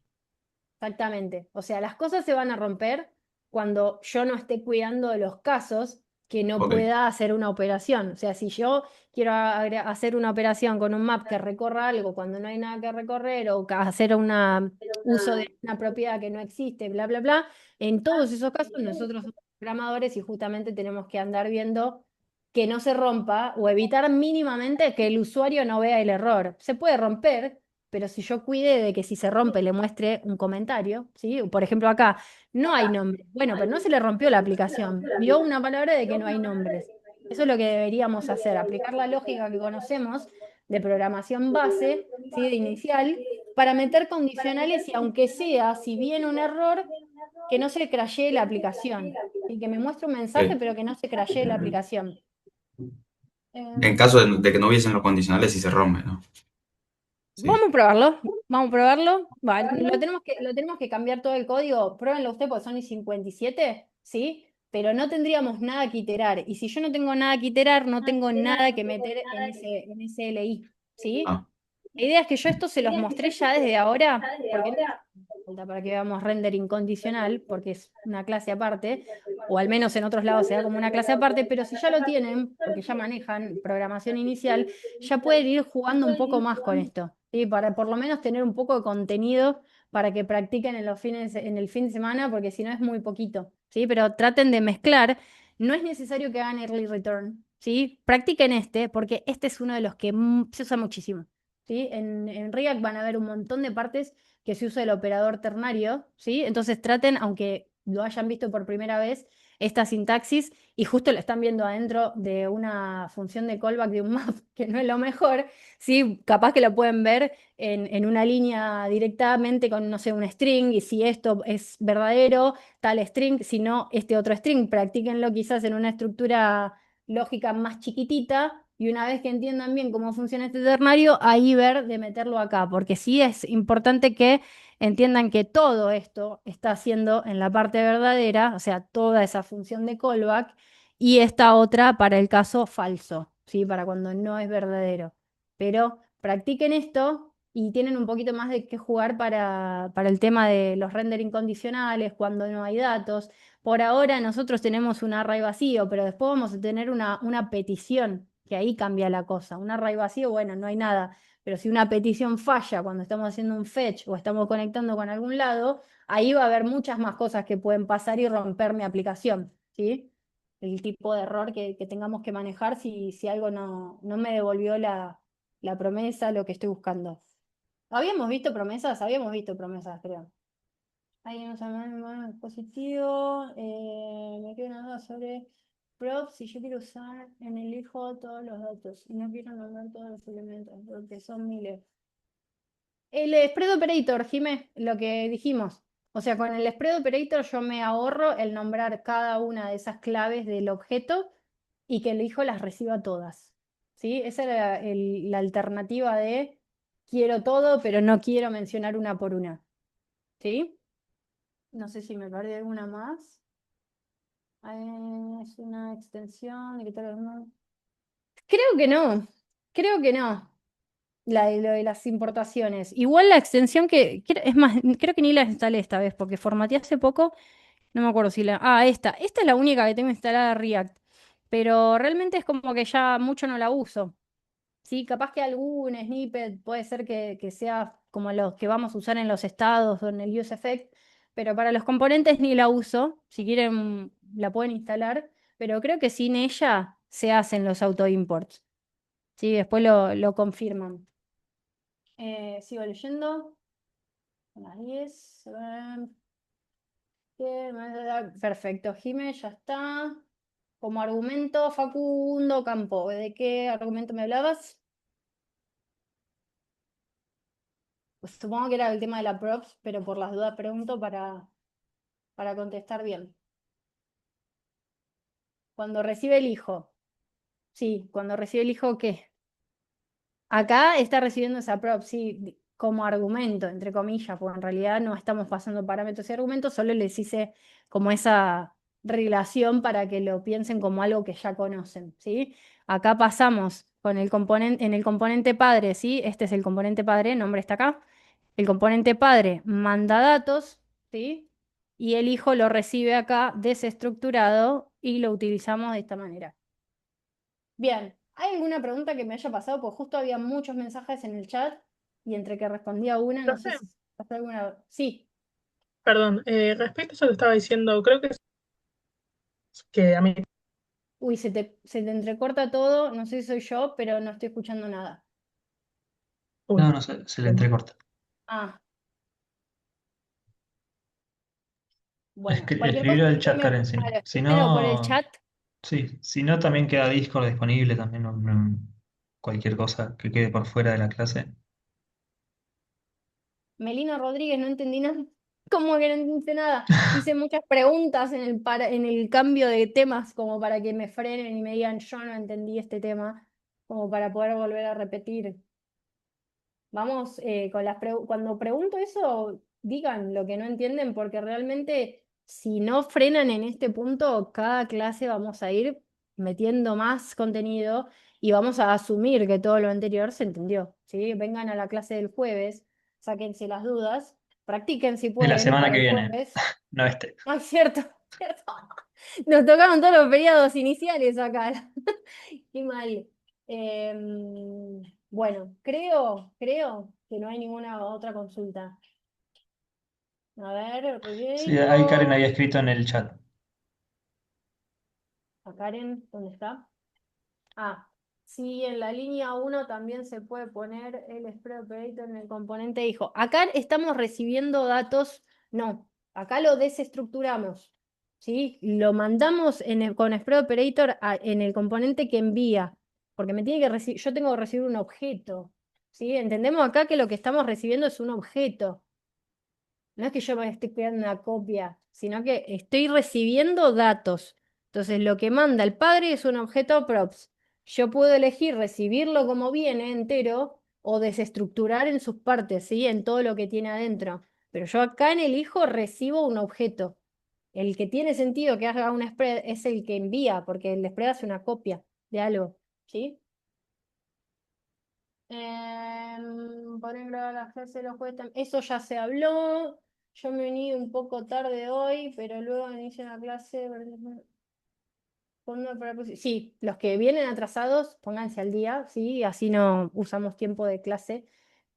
Speaker 2: Exactamente. O sea, las cosas se van a romper cuando yo no esté cuidando de los casos que no
Speaker 15: Ok.
Speaker 2: pueda hacer una operación. O sea, si yo quiero hacer una operación con un map que recorra algo cuando no hay nada que recorrer o hacer una uso de una propiedad que no existe, bla, bla, bla. En todos esos casos nosotros somos programadores y justamente tenemos que andar viendo que no se rompa o evitar mínimamente que el usuario no vea el error. Se puede romper, pero si yo cuide de que si se rompe le muestre un comentario, ¿sí? Por ejemplo, acá no hay nombre. Bueno, pero no se le rompió la aplicación. Vio una palabra de que no hay nombres. Eso es lo que deberíamos hacer, aplicar la lógica que conocemos de programación base, ¿sí? De inicial, para meter condicionales y aunque sea, si viene un error, que no se crashee la aplicación. Y que me muestre un mensaje,
Speaker 15: Ok.
Speaker 2: pero que no se crashee la aplicación.
Speaker 15: En caso de que no hubiesen los condicionales y se rompe, ¿no? Sí.
Speaker 2: Vamos a probarlo, vamos a probarlo. Va, lo tenemos que cambiar todo el código. Pruébenlo usted porque son y 57, ¿sí? Pero no tendríamos nada que iterar. Y si yo no tengo nada que iterar, no tengo nada que meter en ese LI, ¿sí?
Speaker 15: Ah,
Speaker 2: La idea es que yo esto se los mostré ya desde ahora, porque no hace falta para que veamos render incondicional, porque es una clase aparte, o al menos en otros lados se da como una clase aparte, pero si ya lo tienen, porque ya manejan programación inicial, ya pueden ir jugando un poco más con esto, ¿sí? Para por lo menos tener un poco de contenido para que practiquen en el fin de semana, porque si no es muy poquito, ¿sí? Pero traten de mezclar. No es necesario que hagan early return, ¿sí? Practiquen porque este es uno de los que se usa muchísimo. ¿Sí? En React van a ver un montón de partes que se usa el operador ternario, ¿sí? Entonces traten, aunque lo hayan visto por primera vez, esta sintaxis y justo la están viendo adentro de una función de callback de un map, que no es lo mejor, ¿sí? Capaz que lo pueden ver en una línea directamente con, no sé, un string, y si esto es verdadero, tal string, si no, este otro string. Practíquenlo quizás en una estructura lógica más chiquitita y una vez que entiendan bien cómo funciona este ternario, ahí ver de meterlo acá, porque sí es importante que entiendan que todo esto está haciendo en la parte verdadera, o sea, toda esa función de callback, y esta otra para el caso falso, ¿sí? Para cuando no es verdadero. Pero practiquen esto y tienen un poquito más de qué jugar para el tema de los render incondicionales, cuando no hay datos. Por ahora nosotros tenemos un array vacío, pero después vamos a tener una petición, que ahí cambia la cosa. Un array vacío, bueno, no hay nada, pero si una petición falla cuando estamos haciendo un fetch o estamos conectando con algún lado, ahí va a haber muchas más cosas que pueden pasar y romper mi aplicación, ¿sí? El tipo de error que tengamos que manejar si algo no me devolvió la promesa, lo que estoy buscando. Habíamos visto promesas, creo. Hay unos dispositivo. Me queda una duda sobre props. Si yo quiero usar en el hijo todos los datos y no quiero nombrar todos los elementos, porque son miles. El spread operator, Jimé, lo que dijimos. O sea, con el spread operator yo me ahorro el nombrar cada una de esas claves del objeto y que el hijo las reciba todas. ¿Sí? Esa era la alternativa de quiero todo, pero no quiero mencionar una por una. ¿Sí? No sé si me perdí alguna más. Es una extensión. Creo que no. Creo que no. Lo de las importaciones. Igual la extensión es más, creo que ni la instalé esta vez, porque formateé hace poco. No me acuerdo si la. Ah, esta. Esta es la única que tengo instalada React. Pero realmente es como que ya mucho no la uso. Sí, capaz que algún snippet puede ser que sea como los que vamos a usar en los estados o en el useEffect, pero para los componentes ni la uso. Si quieren, la pueden instalar, pero creo que sin ella se hacen los auto-imports. Sí, después lo confirman. Sigo leyendo. Son las 10. Perfecto, Jime, ya está. Como argumento, Facundo Campo, ¿de qué argumento me hablabas? Pues supongo que era el tema de la props, pero por las dudas pregunto para contestar bien. Cuando recibe el hijo. Sí, cuando recibe el hijo, ¿qué? Acá está recibiendo esa prop, sí, como argumento, entre comillas, porque en realidad no estamos pasando parámetros y argumentos, solo les hice como esa relación para que lo piensen como algo que ya conocen, ¿sí? Acá pasamos con el componente, en el componente padre, ¿sí? Este es el componente padre, nombre está acá. El componente padre manda datos, ¿sí? Y el hijo lo recibe acá desestructurado y lo utilizamos de esta manera. Bien, ¿hay alguna pregunta que me haya pasado? Pues justo había muchos mensajes en el chat y entre que respondía una, no sé
Speaker 6: Profe,
Speaker 2: si... ¿Hasta alguna? Sí.
Speaker 16: Perdón, respecto a eso que estaba diciendo, creo que a mí.
Speaker 2: Uy, se te entrecorta todo, no sé si soy yo, pero no estoy escuchando nada.
Speaker 1: No, no, se le entrecorta.
Speaker 2: Ah, bueno, cualquier cosa,
Speaker 1: Escribirlo al chat,
Speaker 2: escríbeme,
Speaker 1: Karen, si no.
Speaker 2: claro,
Speaker 1: Si
Speaker 2: escríbemelo por el
Speaker 1: no,
Speaker 2: chat.
Speaker 1: sí, si no también queda Discord disponible también, cualquier cosa que quede por fuera de la clase.
Speaker 2: Melina Rodríguez, no entendí nada. ¿Cómo que no entendí nada? Hice muchas preguntas en el cambio de temas como para que me frenen y me digan yo no entendí este tema, como para poder volver a repetir. Vamos, cuando pregunto eso, digan lo que no entienden, porque realmente si no frenan en este punto, cada clase vamos a ir metiendo más contenido y vamos a asumir que todo lo anterior se entendió, ¿sí? Vengan a la clase del jueves, sáquense las dudas, practiquen si
Speaker 1: Es la
Speaker 2: pueden
Speaker 1: semana
Speaker 2: para
Speaker 1: que
Speaker 2: el
Speaker 1: viene,
Speaker 2: jueves.
Speaker 1: no este.
Speaker 2: Ah, cierto, cierto. Nos tocaron todos los periodos iniciales acá. Qué mal. Bueno, creo que no hay ninguna otra consulta. A ver,
Speaker 1: Sí, ahí Karen
Speaker 2: Rodrigo.
Speaker 1: había escrito en el chat.
Speaker 2: A Karen, ¿dónde está? Ah, sí, en la línea 1 también se puede poner el spread operator en el componente hijo. Acá estamos recibiendo datos, no, acá lo desestructuramos, ¿sí? Lo mandamos con spread operator en el componente que envía, porque me tiene que yo tengo que recibir un objeto, ¿sí? Entendemos acá que lo que estamos recibiendo es un objeto. No es que yo me esté creando una copia, sino que estoy recibiendo datos. Entonces, lo que manda el padre es un objeto props. Yo puedo elegir recibirlo como viene entero o desestructurar en sus partes, ¿sí? En todo lo que tiene adentro. Pero yo acá en el hijo recibo un objeto. El que tiene sentido que haga un spread es el que envía, porque el spread hace una copia de algo, ¿sí? Poner grabar la clase de los jueves eso ya se habló. Yo me uní un poco tarde hoy, pero luego inicio la clase. Sí, los que vienen atrasados, pónganse al día, ¿sí? Así no usamos tiempo de clase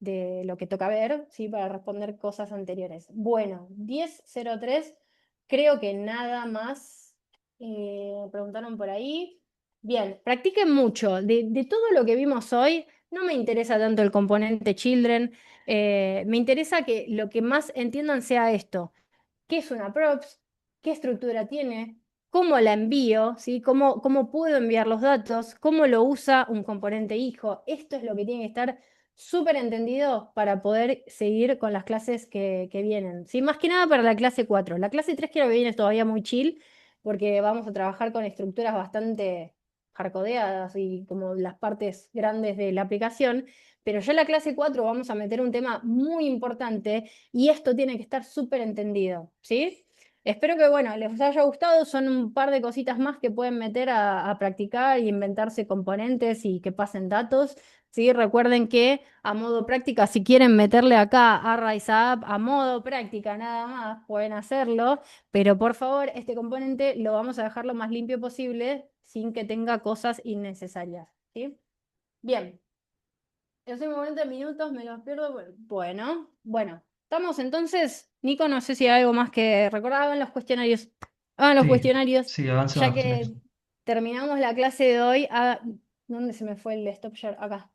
Speaker 2: de lo que toca ver, ¿sí? Para responder cosas anteriores. Bueno, 10:03, creo que nada más. Preguntaron por ahí. Bien, practiquen mucho. De todo lo que vimos hoy, no me interesa tanto el componente children, me interesa que lo que más entiendan sea esto. ¿Qué es una props? ¿Qué estructura tiene? ¿Cómo la envío? ¿Sí? ¿Cómo puedo enviar los datos? ¿Cómo lo usa un componente hijo? Esto es lo que tiene que estar súper entendido para poder seguir con las clases que vienen. ¿Sí? Más que nada para la clase 4. La clase 3 creo que viene todavía muy chill porque vamos a trabajar con estructuras bastante hardcodeadas y como las partes grandes de la aplicación. Pero ya en la clase 4 vamos a meter un tema muy importante y esto tiene que estar súper entendido, ¿sí? Espero que, bueno, les haya gustado. Son un par de cositas más que pueden meter a practicar y inventarse componentes y que pasen datos. ¿Sí? Recuerden que a modo práctica, si quieren meterle acá a RiseUp, a modo práctica nada más, pueden hacerlo. Pero por favor, este componente lo vamos a dejar lo más limpio posible sin que tenga cosas innecesarias, ¿sí? Bien. Estoy momento de minutos, me los pierdo. Bueno. Estamos entonces. Nico, no sé si hay algo más que recordar. Hagan los cuestionarios. Hagan los
Speaker 1: Sí,
Speaker 2: cuestionarios.
Speaker 1: sí, avance con
Speaker 2: Ya
Speaker 1: los cuestionarios.
Speaker 2: que terminamos la clase de hoy. ¿Dónde se me fue el stop share? Acá.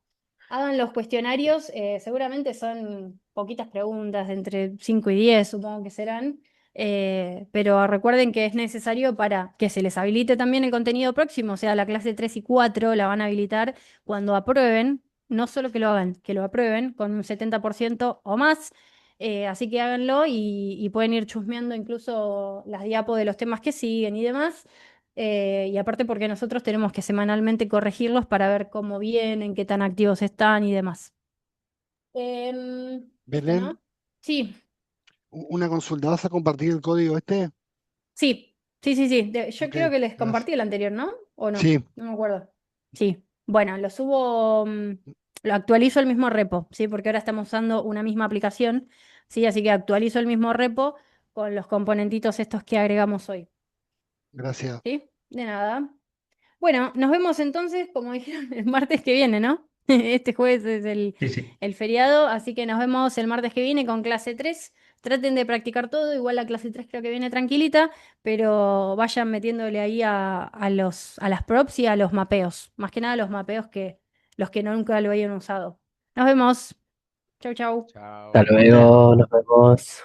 Speaker 2: Hagan los cuestionarios. Seguramente son poquitas preguntas, entre 5 y 10, supongo que serán. Pero recuerden que es necesario para que se les habilite también el contenido próximo. O sea, la clase 3 y 4 la van a habilitar cuando aprueben, no solo que lo hagan, que lo aprueben con un 70% o más. Así que háganlo y pueden ir chusmeando incluso las diapos de los temas que siguen y demás. Y aparte porque nosotros tenemos que semanalmente corregirlos para ver cómo vienen, qué tan activos están y demás. ¿Listo,
Speaker 10: Belén,
Speaker 2: no? Sí,
Speaker 10: una consulta. ¿Vas a compartir el código este?
Speaker 2: sí. Yo
Speaker 10: Ok,
Speaker 2: creo que les
Speaker 10: gracias.
Speaker 2: compartí el anterior, ¿no? ¿O no?
Speaker 10: Sí,
Speaker 2: No me acuerdo. Sí. Bueno, lo subo, lo actualizo el mismo repo, ¿sí? Porque ahora estamos usando una misma aplicación, ¿sí? Así que actualizo el mismo repo con los componentitos estos que agregamos hoy,
Speaker 10: gracias.
Speaker 2: ¿sí? De nada. Bueno, nos vemos entonces, como dijeron, el martes que viene, ¿no? Este jueves es
Speaker 1: Sí, sí.
Speaker 2: el feriado, así que nos vemos el martes que viene con clase 3. Traten de practicar todo, igual la clase 3 creo que viene tranquilita, pero vayan metiéndole ahí a las props y a los mapeos. Más que nada los mapeos que los que nunca lo hayan usado. Nos vemos. Chau, chau.
Speaker 12: Chao.
Speaker 4: Hasta luego, nos vemos.